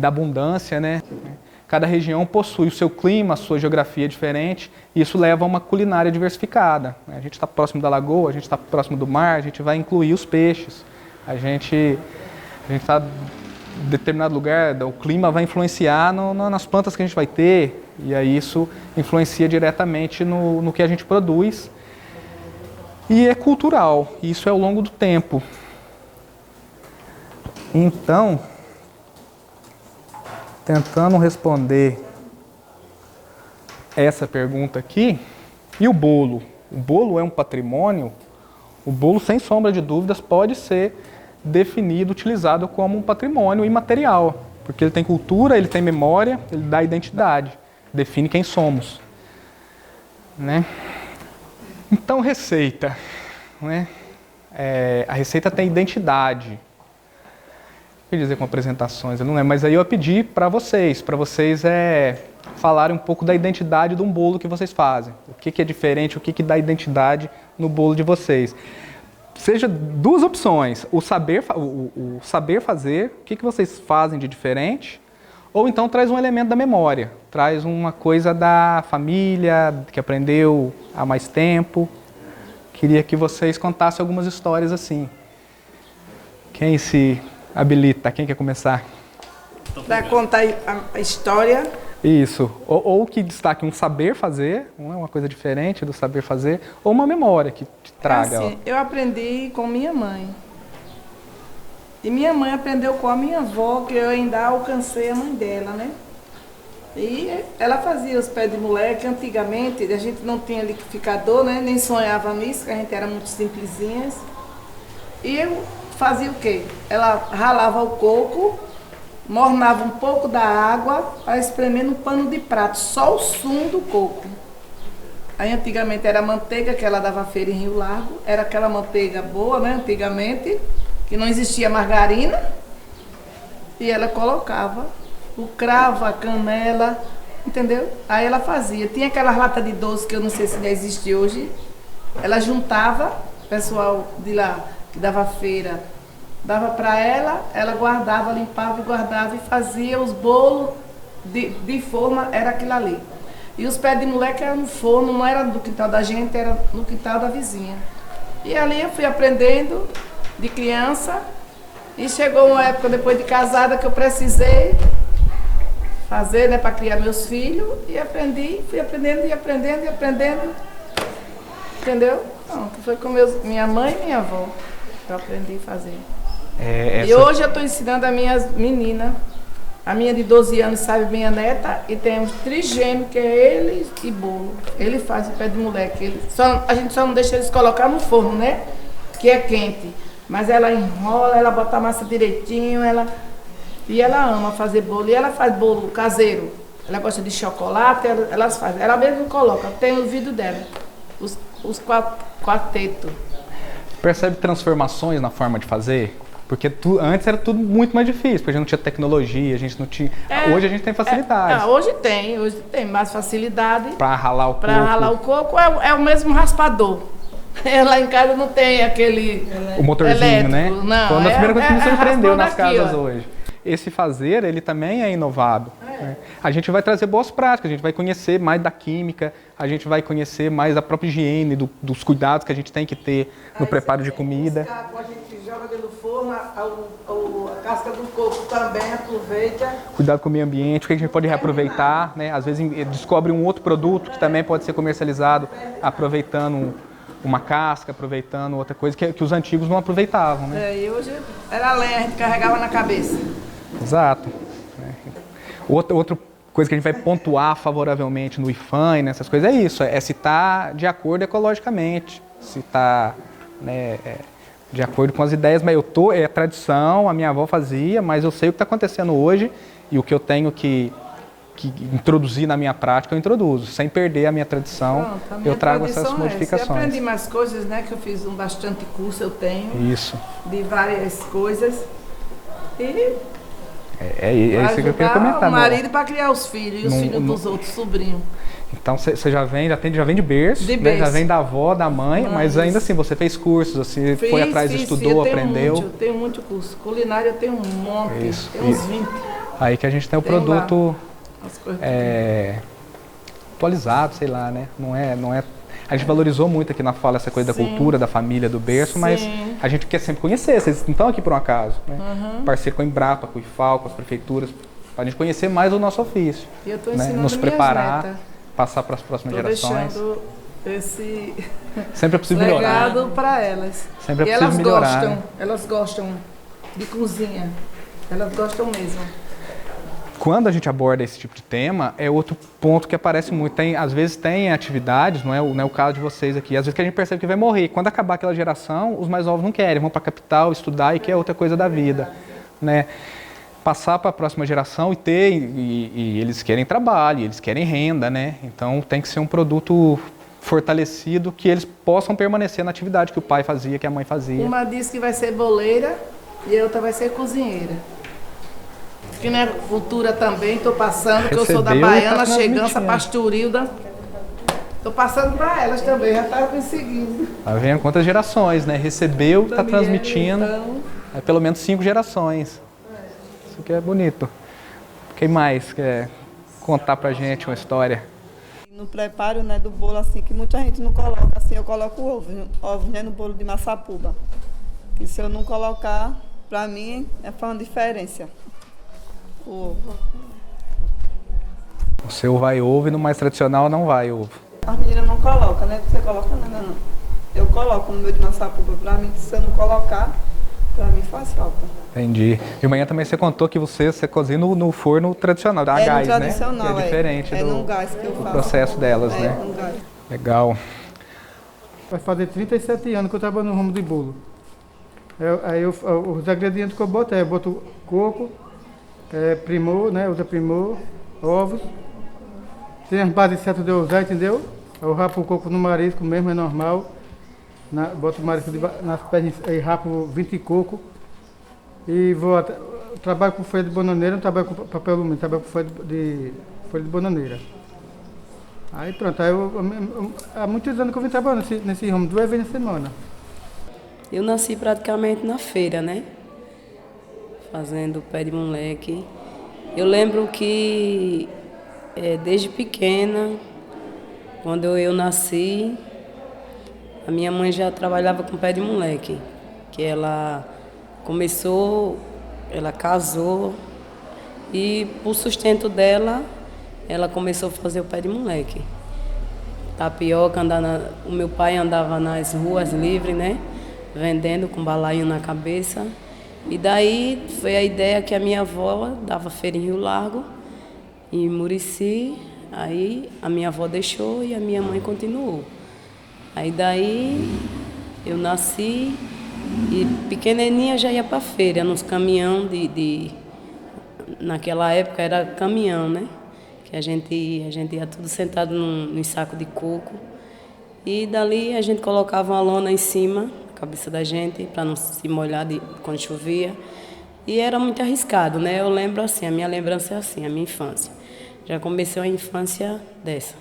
abundância, né? Cada região possui o seu clima, a sua geografia diferente, e isso leva a uma culinária diversificada. A gente está próximo da lagoa, a gente está próximo do mar, a gente vai incluir os peixes. A gente está em determinado lugar, o clima vai influenciar nas plantas que a gente vai ter, e aí isso influencia diretamente no que a gente produz. E é cultural, e isso é ao longo do tempo. Então, tentando responder essa pergunta aqui, e o bolo? O bolo é um patrimônio? O bolo, sem sombra de dúvidas, pode ser definido, utilizado como um patrimônio imaterial, porque ele tem cultura, ele tem memória, ele dá identidade, define quem somos, né? Então, receita, né? A receita tem identidade. Quer dizer com apresentações, eu não lembro, mas aí eu pedi para vocês falarem um pouco da identidade de um bolo que vocês fazem. O que é diferente, o que dá identidade no bolo de vocês. Seja duas opções, o saber fazer, o que vocês fazem de diferente, ou então traz um elemento da memória, traz uma coisa da família, que aprendeu há mais tempo. Queria que vocês contassem algumas histórias assim. Quem se habilita? Quem quer começar? Para contar a história, Isso. Ou que destaque um saber fazer, uma coisa diferente do saber fazer, ou uma memória que te traga. Assim, eu aprendi com minha mãe. E minha mãe aprendeu com a minha avó, que eu ainda alcancei a mãe dela, né? E ela fazia os pés de moleque. Antigamente a gente não tinha liquidificador, né? Nem sonhava nisso, que a gente era muito simplesinhas. E eu fazia o quê? Ela ralava o coco, mornava um pouco da água para espremer no pano de prato, só o sumo do coco. Aí antigamente era a manteiga que ela dava feira em Rio Largo, era aquela manteiga boa, né? Antigamente, que não existia margarina, e ela colocava o cravo, a canela, entendeu? Aí ela fazia. Tinha aquela lata de doce que eu não sei se ainda existe hoje. Ela juntava, o pessoal de lá que dava feira, dava para ela, ela guardava, limpava e guardava e fazia os bolos de forma, era aquilo ali. E os pés de moleque eram no forno, não era do quintal da gente, era no quintal da vizinha. E ali eu fui aprendendo de criança e chegou uma época depois de casada que eu precisei fazer, né, para criar meus filhos, e aprendi, fui aprendendo e aprendendo e aprendendo, entendeu? Então, foi com minha mãe e minha avó que eu aprendi a fazer. E hoje eu estou ensinando as minhas meninas, a minha de 12 anos sabe minha neta, e temos trigêmeo, que é ele e bolo. Ele faz o pé de moleque, a gente só não deixa eles colocar no forno, né, que é quente, mas ela enrola, ela bota a massa direitinho, e ela ama fazer bolo, e ela faz bolo caseiro. Ela gosta de chocolate, ela faz. Ela mesma coloca, tem o vídeo dela, os quartetos. Percebe transformações na forma de fazer? Porque antes era tudo muito mais difícil, porque a gente não tinha tecnologia, a gente não tinha... Hoje a gente tem facilidade. Hoje tem mais facilidade. Para ralar o coco. Para ralar o coco é o mesmo raspador. Lá em casa não tem aquele... O motorzinho, elétrico, né? Não, foi uma das primeiras coisas que me surpreendeu nas aqui, casas hoje. Esse fazer, ele também é inovado. Né? A gente vai trazer boas práticas, a gente vai conhecer mais da química, a gente vai conhecer mais da própria higiene, dos cuidados que a gente tem que ter no preparo de comida. A gente joga dentro do forno, a casca do coco também aproveita. Cuidado com o meio ambiente, o que a gente pode reaproveitar, né? Às vezes descobre um outro produto que também pode ser comercializado, aproveitando uma casca, aproveitando outra coisa que os antigos não aproveitavam, né? E hoje era lenha, a gente carregava na cabeça. Exato. Outra coisa que a gente vai pontuar favoravelmente no IFAM e nessas coisas é isso, é se está de acordo ecologicamente, se está, né, de acordo com as ideias, mas é tradição, a minha avó fazia, mas eu sei o que está acontecendo hoje e o que eu tenho que introduzir na minha prática, eu introduzo, sem perder a minha tradição. Pronto, eu trago essas modificações. Eu aprendi mais coisas, né, que eu fiz bastante curso, eu tenho. Isso. De várias coisas. E é isso que eu queria comentar. O marido para criar os filhos, e os filhos dos outros, sobrinhos. Então você já vem de berço, né? Já vem da avó, da mãe, mas ainda assim você fez cursos, você foi atrás, estudou, aprendeu. Eu tenho muito curso. Culinária eu tenho um monte, tem uns 20. Aí que a gente tem o produto atualizado, sei lá, né? Não é. A gente valorizou muito aqui na fala essa coisa da cultura, da família, do berço, mas a gente quer sempre conhecer, vocês não estão aqui por um acaso, né? Parceiro com a Embrapa, com o IFAL, com as prefeituras, para a gente conhecer mais o nosso ofício. E eu estou né? ensinando Nos preparar, netas. Passar para as próximas gerações. Esse sempre é possível melhorar. Legado para elas. Sempre é e possível melhorar. Elas gostam de cozinha, elas gostam mesmo. Quando a gente aborda esse tipo de tema, é outro ponto que aparece muito. Às vezes tem atividades, não é o caso de vocês aqui, às vezes que a gente percebe que vai morrer. Quando acabar aquela geração, os mais novos não querem, vão para a capital estudar e quer outra coisa da vida. Né? Passar para a próxima geração e eles querem trabalho, eles querem renda, né? Então tem que ser um produto fortalecido que eles possam permanecer na atividade que o pai fazia, que a mãe fazia. Uma diz que vai ser boleira e a outra vai ser cozinheira. Que na cultura também, estou passando, que eu sou da Baiana, Chegança, Pastorilda. Estou passando para elas também, já estavam me seguindo. Tá vendo quantas gerações, né? Recebeu, está transmitindo, então... pelo menos 5 gerações. Isso que é bonito. Quem mais quer contar pra gente uma história? No preparo, né, do bolo, assim, que muita gente não coloca, assim, eu coloco ovos, né, no bolo de massapuba. E se eu não colocar, pra mim, faz uma diferença. O ovo. O seu vai ovo e no mais tradicional não vai ovo. As meninas não colocam, né? Você coloca não. Eu coloco no meu de maçapuba pra mim, se eu não colocar, pra mim faz falta. Entendi. De manhã também você contou que você cozinha no forno tradicional, da gás, no tradicional, né? Que é diferente no gás que eu faço. Processo delas, né? No gás. Legal. Vai fazer 37 anos que eu trabalho no ramo de bolo. Os ingredientes que eu boto coco, primor, né? Usa primor, ovos. Tem as bases certas de eu usar, entendeu? Eu rapo o coco no marisco mesmo, é normal. Boto o marisco nas pernas e rapo 20 coco. E trabalho com folha de bananeira, não trabalho com papel alumínio, trabalho com folha de bananeira. Aí pronto, há muitos anos que eu vim trabalhando nesse ramo, 2 vezes na semana. Eu nasci praticamente na feira, né? Fazendo pé de moleque. Eu lembro que desde pequena, quando eu nasci, a minha mãe já trabalhava com pé de moleque. Que ela casou e por sustento dela, ela começou a fazer o pé de moleque. Tapioca, o meu pai andava nas ruas livres, né? Vendendo com balaio na cabeça. E daí foi a ideia que a minha avó dava feira em Rio Largo, em Murici. Aí a minha avó deixou e a minha mãe continuou. Aí daí eu nasci e pequenininha já ia para feira, nos caminhão naquela época era caminhão, né? Que a gente ia tudo sentado num saco de coco. E dali a gente colocava uma lona em cima, na cabeça da gente, para não se molhar quando chovia. E era muito arriscado, né? Eu lembro assim, a minha lembrança é assim, a minha infância. Já comecei a infância dessa.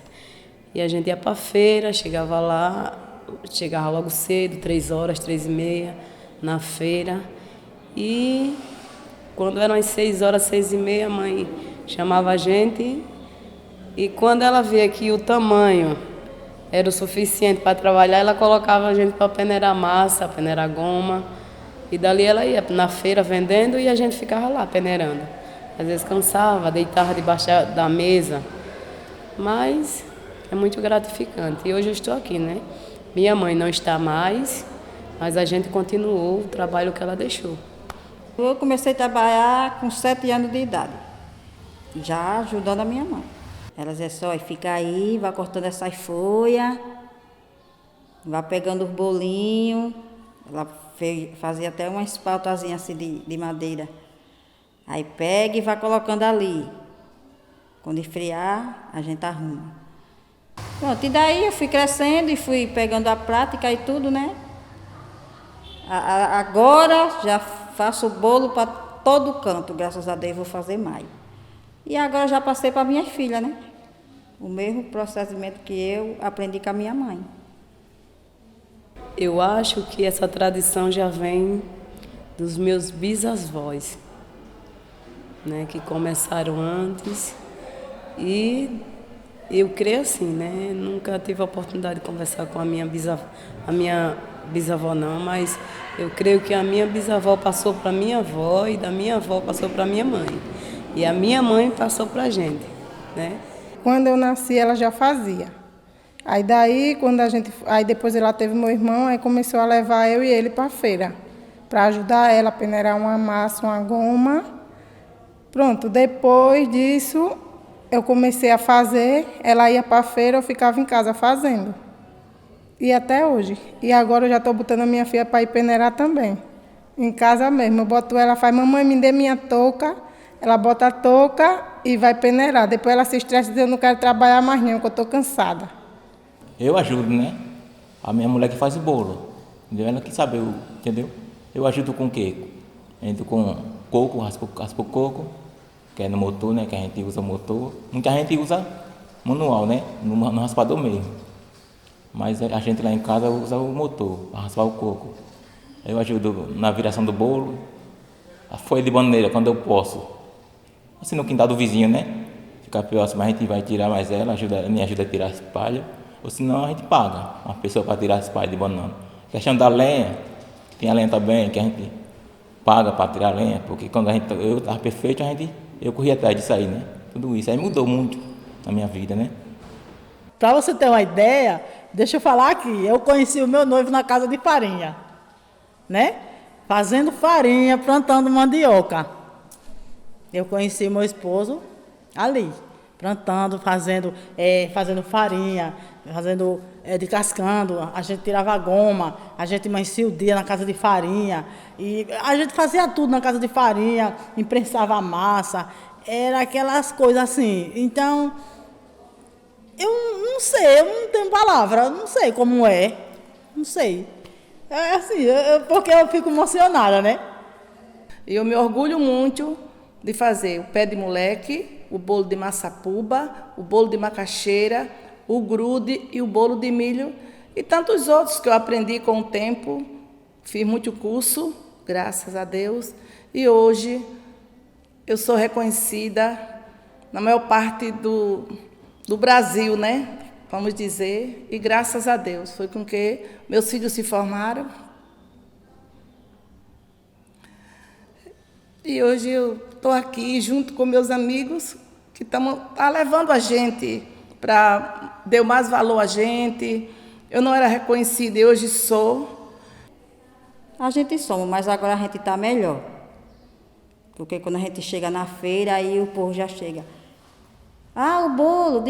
E a gente ia para feira, chegava logo cedo, 3 horas, 3h30, na feira. E quando eram as 6 horas, 6h30, a mãe chamava a gente. E quando ela via que o tamanho era o suficiente para trabalhar, ela colocava a gente para peneirar massa, peneirar goma. E dali ela ia na feira vendendo e a gente ficava lá peneirando. Às vezes cansava, deitava debaixo da mesa. Mas é muito gratificante. E hoje eu estou aqui, né? Minha mãe não está mais, mas a gente continuou o trabalho que ela deixou. Eu comecei a trabalhar com 7 anos de idade, já ajudando a minha mãe. Ela dizia só, fica aí, vai cortando essas folhas, vai pegando os bolinhos. Ela fazia até uma espaltazinha assim de madeira. Aí pega e vai colocando ali. Quando esfriar, a gente arruma. Pronto, e daí eu fui crescendo e fui pegando a prática e tudo, né? Agora já faço bolo para todo canto, graças a Deus vou fazer mais. E agora já passei para minha filha, né? O mesmo procedimento que eu aprendi com a minha mãe. Eu acho que essa tradição já vem dos meus bisavós, né? Que começaram antes. E eu creio assim, né? Nunca tive a oportunidade de conversar com a minha bisavó não, mas eu creio que a minha bisavó passou para minha avó e da minha avó passou para minha mãe. E a minha mãe passou para a gente, né? Quando eu nasci, ela já fazia. Aí daí, aí depois ela teve meu irmão, aí começou a levar eu e ele para a feira, para ajudar ela a peneirar uma massa, uma goma. Pronto, depois disso, eu comecei a fazer, ela ia para a feira, eu ficava em casa fazendo. E até hoje. E agora eu já estou botando a minha filha para ir peneirar também. Em casa mesmo. Eu boto ela, faz, mamãe, me dê minha touca. Ela bota a touca e vai peneirar. Depois ela se estressa e diz, eu não quero trabalhar mais não, que eu estou cansada. Eu ajudo, né? A minha mulher que faz o bolo. Entendeu? Ela que sabe, entendeu? Eu ajudo com o quê? Entro com coco, raspo o coco, que é no motor, né? Que a gente usa o motor. Muita gente usa manual, né? No raspador mesmo. Mas a gente lá em casa usa o motor para raspar o coco. Eu ajudo na viração do bolo, a folha de bananeira quando eu posso. Assim no quintal do vizinho, né? Fica próximo, a gente vai tirar mais ela, me ajuda a tirar as palhas. Ou senão a gente paga uma pessoa para tirar as palhas de banana. A questão da lenha, tem a lenha também que a gente paga para tirar a lenha, porque quando eu estava perfeito, eu corri atrás disso aí, né? Tudo isso aí mudou muito. na minha vida, né? Para você ter uma ideia, deixa eu falar aqui, eu conheci o meu noivo na casa de farinha, né? Fazendo farinha, plantando mandioca. Eu conheci meu esposo ali, plantando, fazendo farinha, descascando, a gente tirava a goma, a gente amanhecia o dia na casa de farinha, e a gente fazia tudo na casa de farinha, imprensava a massa, era aquelas coisas assim. Então, eu não sei, eu não tenho palavra, eu não sei como é, não sei. É assim, porque eu fico emocionada, né? E eu me orgulho muito de fazer o pé de moleque, o bolo de massapuba, o bolo de macaxeira, o grude e o bolo de milho e tantos outros que eu aprendi com o tempo. Fiz muito curso, graças a Deus, e hoje eu sou reconhecida na maior parte do Brasil, né? Vamos dizer, e graças a Deus foi com que meus filhos se formaram. E hoje eu estou aqui junto com meus amigos que estão levando a gente para dar mais valor a gente. Eu não era reconhecida e hoje sou. A gente somos, mas agora a gente está melhor. Porque quando a gente chega na feira, aí o povo já chega. Ah, o bolo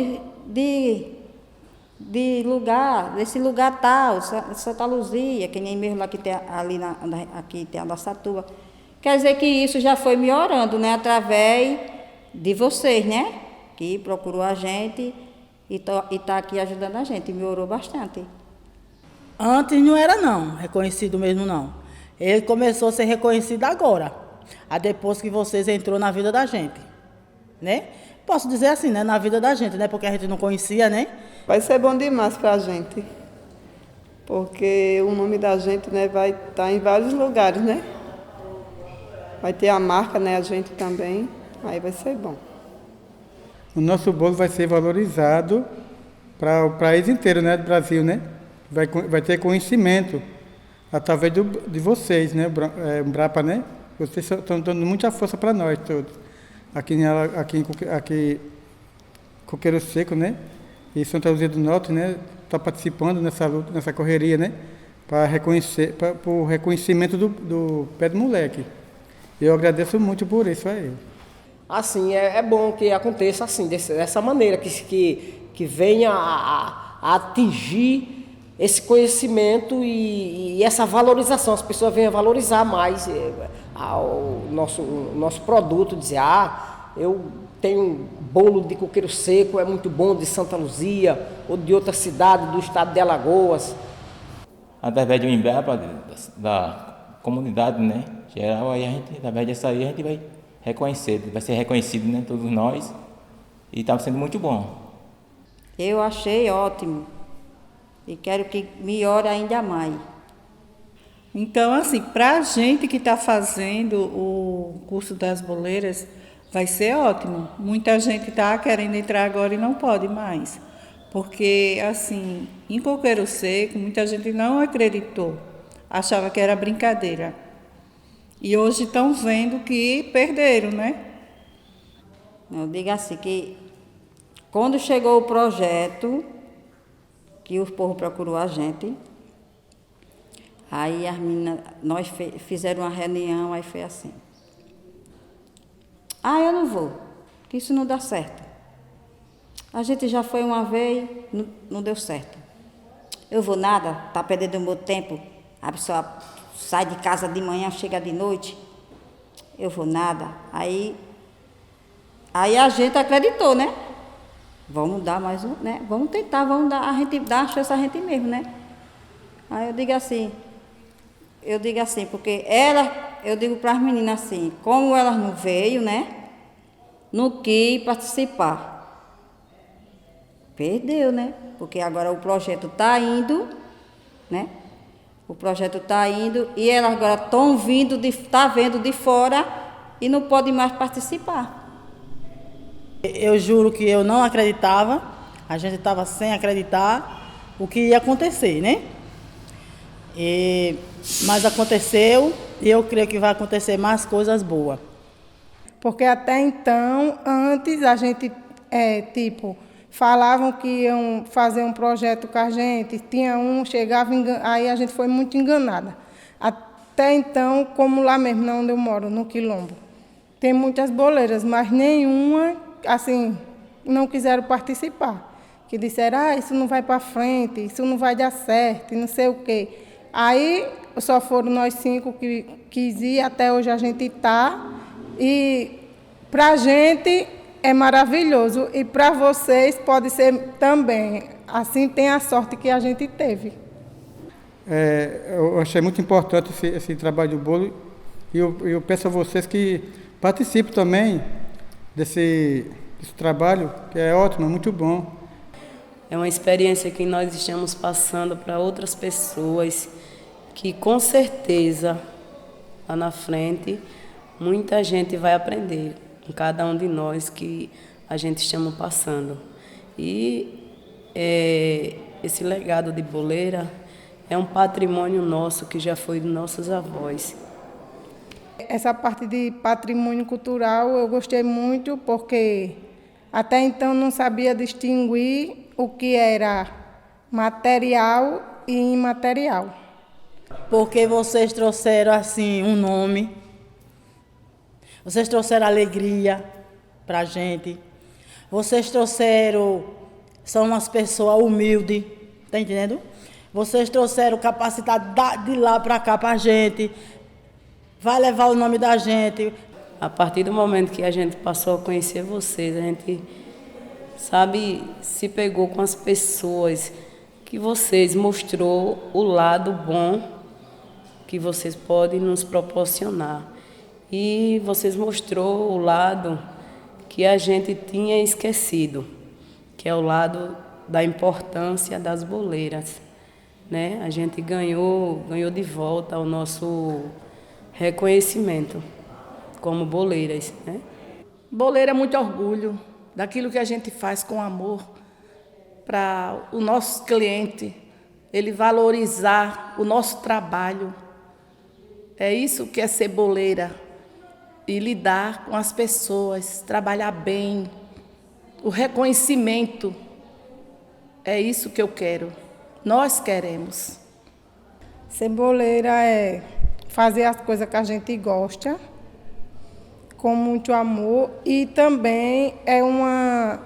desse lugar tal, Santa Luzia, que nem mesmo lá que tem ali aqui tem a Araçatuba. Quer dizer que isso já foi melhorando, né? Através de vocês, né? Que procurou a gente e tá aqui ajudando a gente. Melhorou bastante. Antes não era não, reconhecido mesmo não. Ele começou a ser reconhecido agora, depois que vocês entrou na vida da gente, né? Posso dizer assim, né? Na vida da gente, né? Porque a gente não conhecia, né? Vai ser bom demais para a gente, porque o nome da gente, né, vai estar em vários lugares, né? Vai ter a marca, né, a gente também, aí vai ser bom. O nosso bolo vai ser valorizado para o país inteiro, né, do Brasil, né? Vai ter conhecimento através de vocês, né, Embrapa, né? Vocês estão dando muita força para nós todos. Aqui em Coqueiro Seco, né? E Santa Luzia do Norte, né? Está participando nessa luta, nessa correria, né? Para o reconhecimento do pé de moleque. Eu agradeço muito por isso a ele. Assim, é bom que aconteça assim, dessa maneira, que venha a atingir esse conhecimento e essa valorização, as pessoas venham valorizar mais o nosso produto, dizer, eu tenho bolo de coqueiro seco, é muito bom, de Santa Luzia, ou de outra cidade do estado de Alagoas. Através do Embrapa, da comunidade, né, geral, aí a gente, através disso aí, a gente vai ser reconhecido, né, todos nós, e está sendo muito bom. Eu achei ótimo. E quero que melhore ainda mais. Então, assim, para a gente que está fazendo o curso das boleiras, vai ser ótimo. Muita gente está querendo entrar agora e não pode mais. Porque, assim, em Coqueiro Seco, muita gente não acreditou. Achava que era brincadeira. E hoje estão vendo que perderam, né? Eu digo assim, que quando chegou o projeto, que o povo procurou a gente, aí as meninas, nós fizeram uma reunião, aí foi assim. Eu não vou, que isso não dá certo. A gente já foi uma vez, não deu certo. Eu vou nada, tá perdendo o meu tempo. A pessoa sai de casa de manhã, chega de noite. Eu vou nada. Aí a gente acreditou, né? Vamos dar mais um, né? Vamos tentar, a gente dá a chance a gente mesmo, né? Aí eu digo assim, porque eu digo para as meninas assim, como elas não veio, né? Não quis participar. Perdeu, né? Porque agora o projeto está indo, né? O projeto está indo e elas agora estão vendo de fora e não podem mais participar. Eu juro que eu não acreditava, a gente estava sem acreditar o que ia acontecer, né? Mas aconteceu e eu creio que vai acontecer mais coisas boas. Porque até então, antes a gente, falavam que iam fazer um projeto com a gente, tinha um, chegava, aí a gente foi muito enganada. Até então, como lá mesmo, não onde eu moro, no Quilombo, tem muitas boleiras, mas nenhuma, assim, não quiseram participar. Que disseram, isso não vai para frente, isso não vai dar certo, e não sei o quê. Aí, só foram nós 5 que quis ir, até hoje a gente está. E, para a gente, é maravilhoso. E, para vocês, pode ser também. Assim, tem a sorte que a gente teve. Eu achei muito importante esse trabalho do bolo. E eu peço a vocês que participem também desse trabalho, que é ótimo, é muito bom. É uma experiência que nós estamos passando para outras pessoas, que com certeza, lá na frente, muita gente vai aprender com cada um de nós que a gente estamos passando. E esse legado de boleira é um patrimônio nosso que já foi dos nossos avós. Essa parte de patrimônio cultural eu gostei muito porque até então não sabia distinguir o que era material e imaterial. Porque vocês trouxeram assim um nome, vocês trouxeram alegria para a gente, vocês trouxeram, são umas pessoas humildes, tá entendendo? Vocês trouxeram capacidade de lá para cá para a gente, vai levar o nome da gente. A partir do momento que a gente passou a conhecer vocês, a gente, sabe, se pegou com as pessoas que vocês mostrou o lado bom que vocês podem nos proporcionar. E vocês mostrou o lado que a gente tinha esquecido, que é o lado da importância das boleiras, né? A gente ganhou de volta o nosso reconhecimento como boleiras, né? Boleira é muito orgulho daquilo que a gente faz com amor para o nosso cliente, ele valorizar o nosso trabalho. É isso que é ser boleira, e lidar com as pessoas, trabalhar bem, o reconhecimento. É isso que eu quero, nós queremos. Ser boleira é fazer as coisas que a gente gosta, com muito amor, e também é uma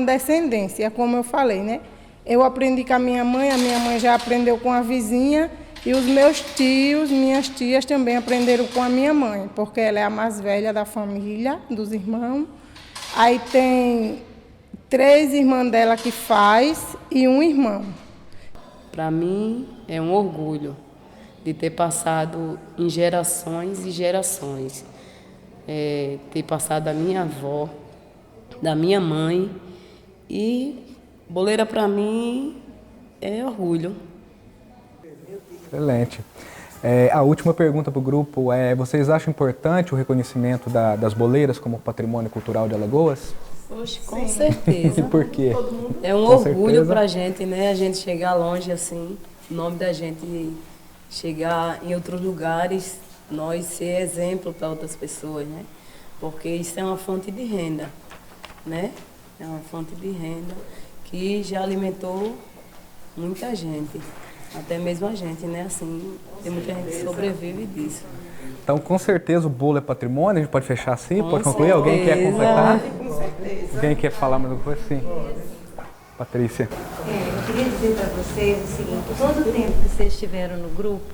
descendência, como eu falei, né? Eu aprendi com a minha mãe já aprendeu com a vizinha, e os meus tios, minhas tias também aprenderam com a minha mãe, porque ela é a mais velha da família, dos irmãos. Aí tem 3 irmãs dela que faz e um irmão. Para mim é um orgulho de ter passado em gerações e gerações. Ter passado da minha avó, da minha mãe, e boleira para mim é orgulho. Excelente. A última pergunta para o grupo é: vocês acham importante o reconhecimento das boleiras como patrimônio cultural de Alagoas? Oxe, com certeza. E por quê? É um orgulho para a gente, né? A gente chegar longe assim, o nome da gente chegar em outros lugares, nós ser exemplo para outras pessoas, né? Porque isso é uma fonte de renda, né? É uma fonte de renda que já alimentou muita gente, até mesmo a gente, né? Assim, tem muita gente que sobrevive disso. Então, com certeza, o bolo é patrimônio, a gente pode fechar assim? Com pode concluir? certeza. Alguém quer completar? Com certeza. Alguém quer falar mais alguma coisa? Sim. Patrícia. Eu queria dizer para vocês o seguinte: todo o tempo que vocês estiveram no grupo,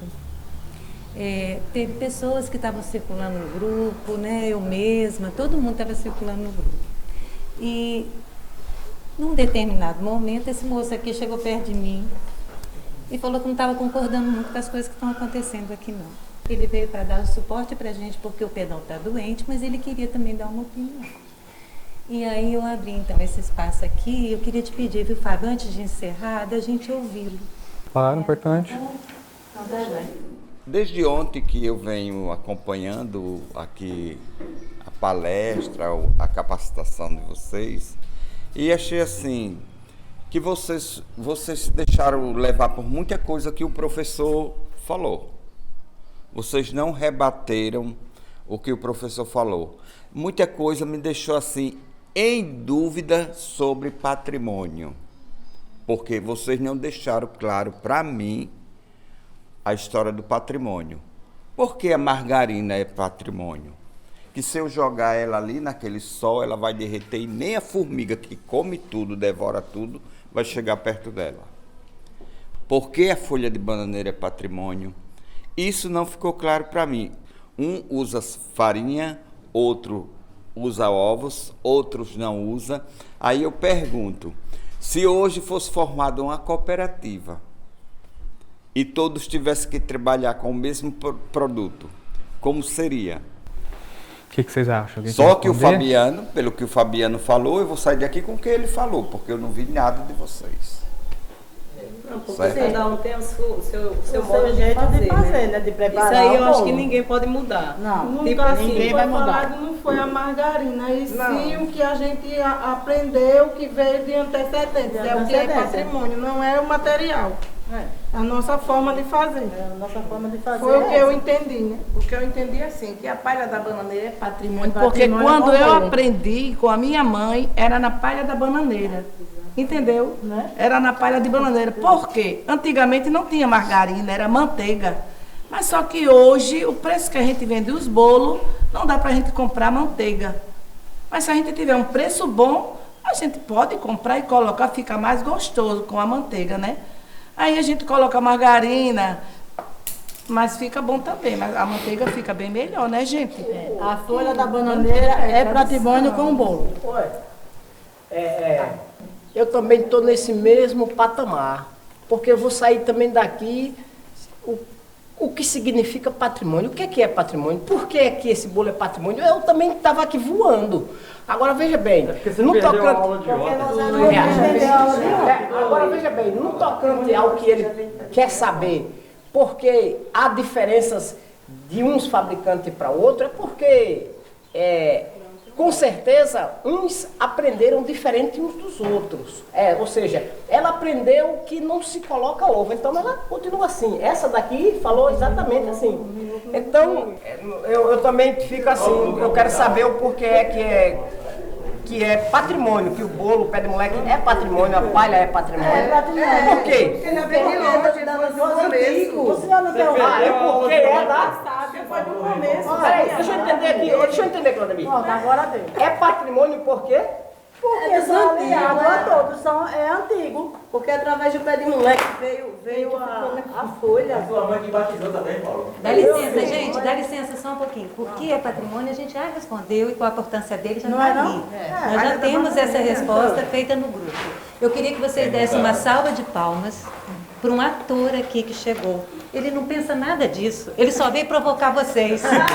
teve pessoas que estavam circulando no grupo, né? Eu mesma, todo mundo estava circulando no grupo. E, num determinado momento, esse moço aqui chegou perto de mim e falou que não estava concordando muito com as coisas que estão acontecendo aqui, não. Ele veio para dar o suporte para a gente, porque o Pedão está doente, mas ele queria também dar uma opinião. E aí eu abri, então, esse espaço aqui. Eu queria te pedir, viu, Fábio, antes de encerrar, da gente ouvi-lo. Claro, importante. Desde ontem que eu venho acompanhando aqui a palestra, a capacitação de vocês, e achei assim, que vocês se deixaram levar por muita coisa que o professor falou. Vocês não rebateram o que o professor falou. Muita coisa me deixou assim em dúvida sobre patrimônio, porque vocês não deixaram claro para mim a história do patrimônio. Por que a margarina é patrimônio? Que se eu jogar ela ali naquele sol, ela vai derreter e nem a formiga que come tudo, devora tudo, vai chegar perto dela. Por que a folha de bananeira é patrimônio? Isso não ficou claro para mim. Um usa farinha, outro usa ovos, outros não usa. Aí eu pergunto, se hoje fosse formada uma cooperativa e todos tivessem que trabalhar com o mesmo produto, como seria? O que vocês acham? Alguém Só quer que o responder? Fabiano, pelo que o Fabiano falou, eu vou sair daqui com o que ele falou, porque eu não vi nada de vocês. Não, porque Certo? cada um tem o seu O modo seu jeito de fazer, né? né? De preparar Isso aí eu o acho bolo. que ninguém pode mudar. Não, tipo assim, ninguém vai mudar. Não foi a margarina, e sim Não. o que a gente aprendeu que veio de antecedentes. É o que é patrimônio, não é o material. A nossa forma de fazer. A nossa forma de fazer. Foi o que é eu essa. entendi, né? O que eu entendi assim, que a palha da bananeira é patrimônio, É porque patrimônio quando eu comum. aprendi com a minha mãe, era na palha da bananeira. Entendeu? Era na palha de bananeira. Por quê? Antigamente não tinha margarina, era manteiga. Mas só que hoje, o preço que a gente vende os bolos, não dá pra gente comprar manteiga. Mas se a gente tiver um preço bom, a gente pode comprar e colocar, fica mais gostoso com a manteiga, né? Aí a gente coloca margarina, mas fica bom também. Mas a manteiga fica bem melhor, né, gente? A folha da bananeira é patrimônio com o bolo. Eu também estou nesse mesmo patamar, porque eu vou sair também daqui. O que significa patrimônio? O que é patrimônio? Por que esse bolo é patrimônio? Eu também estava aqui voando. Agora veja bem, no tocante. Agora veja bem, no tocante ao que ele quer saber, porque há diferenças de uns fabricantes para outros, é porque com certeza uns aprenderam diferente uns dos outros. Ou seja, ela aprendeu que não se coloca ovo, então ela continua assim. Essa daqui falou exatamente assim. Então, eu também fico assim, eu quero saber o porquê que é patrimônio, que o bolo, o pé de moleque é patrimônio, a palha é patrimônio. Por quê? Porque ele veio de longe, do começo. Você não tem Porque é da... Foi do começo. Peraí, deixa eu entender aqui, Claudemir. Agora tem. É patrimônio por quê? Porque são aliados a todos, é antigo. Porque através do pé de moleque veio a folha. Sua mãe que batizou também, Paulo. Dá licença, gente, dá licença só um pouquinho. Por que é patrimônio, a gente já respondeu e qual a importância dele já está ali. Nós já temos essa resposta feita no grupo. Eu queria que vocês dessem uma salva de palmas para um ator aqui que chegou. Ele não pensa nada disso, ele só veio provocar vocês. Ela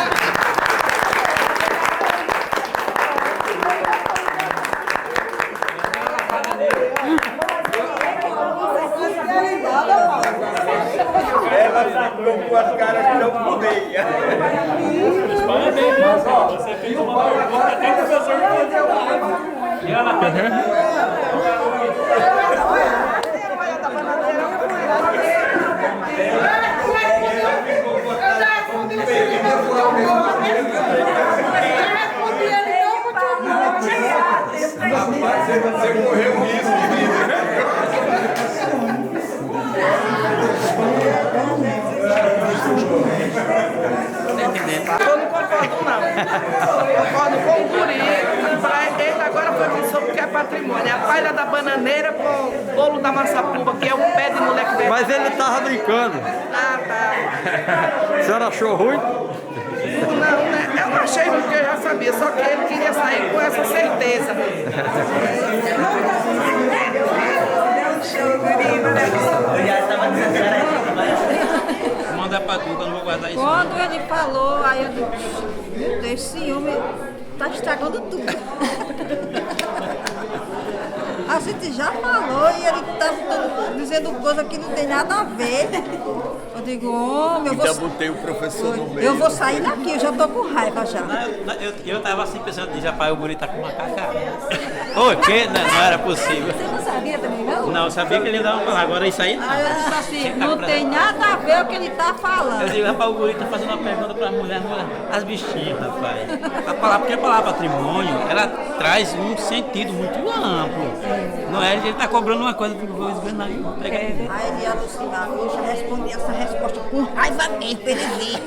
ficou com as caras que não podia. Parabéns, você fez uma pergunta até o professor respondeu. E ela você correu um risco, Eu não concordo, não. Eu concordo com o Guri. Ele agora foi quem soube que é patrimônio. A palha da bananeira com o bolo da maçapuba, que é um pé de moleque velho. Mas ele estava brincando. Tá. A senhora achou ruim? Não, né? Eu não achei ruim, porque eu já sabia. Só que ele queria sair com essa certeza. Vou mandar pra tu, que eu não vou guardar isso. Quando ele falou, aí eu disse, meu Deus, esse homem tá estragando tudo. A gente já falou e ele tá dizendo coisa que não tem nada a ver. Eu digo, homem, Ainda botei o professor no meio. eu vou sair daqui, eu já tô com raiva já. Eu tava assim pensando, rapaz, o guri tá com uma cacada. Ô, que? Não era possível. Você não sabia também, não? Não, eu sabia que ele ia dar uma palavra, agora isso aí não. Aí eu disse assim, não tem nada a ver o que ele tá falando. Eu digo, rapaz, o guri tá fazendo uma pergunta pra mulher, as bichinhas, rapaz. Porque a palavra patrimônio, ela traz um sentido muito amplo. Não é? Ele tá cobrando uma coisa do Luiz Bernardo. Aí ele alucinava, eu já respondi essa resposta com raiva mesmo, pra ele ver.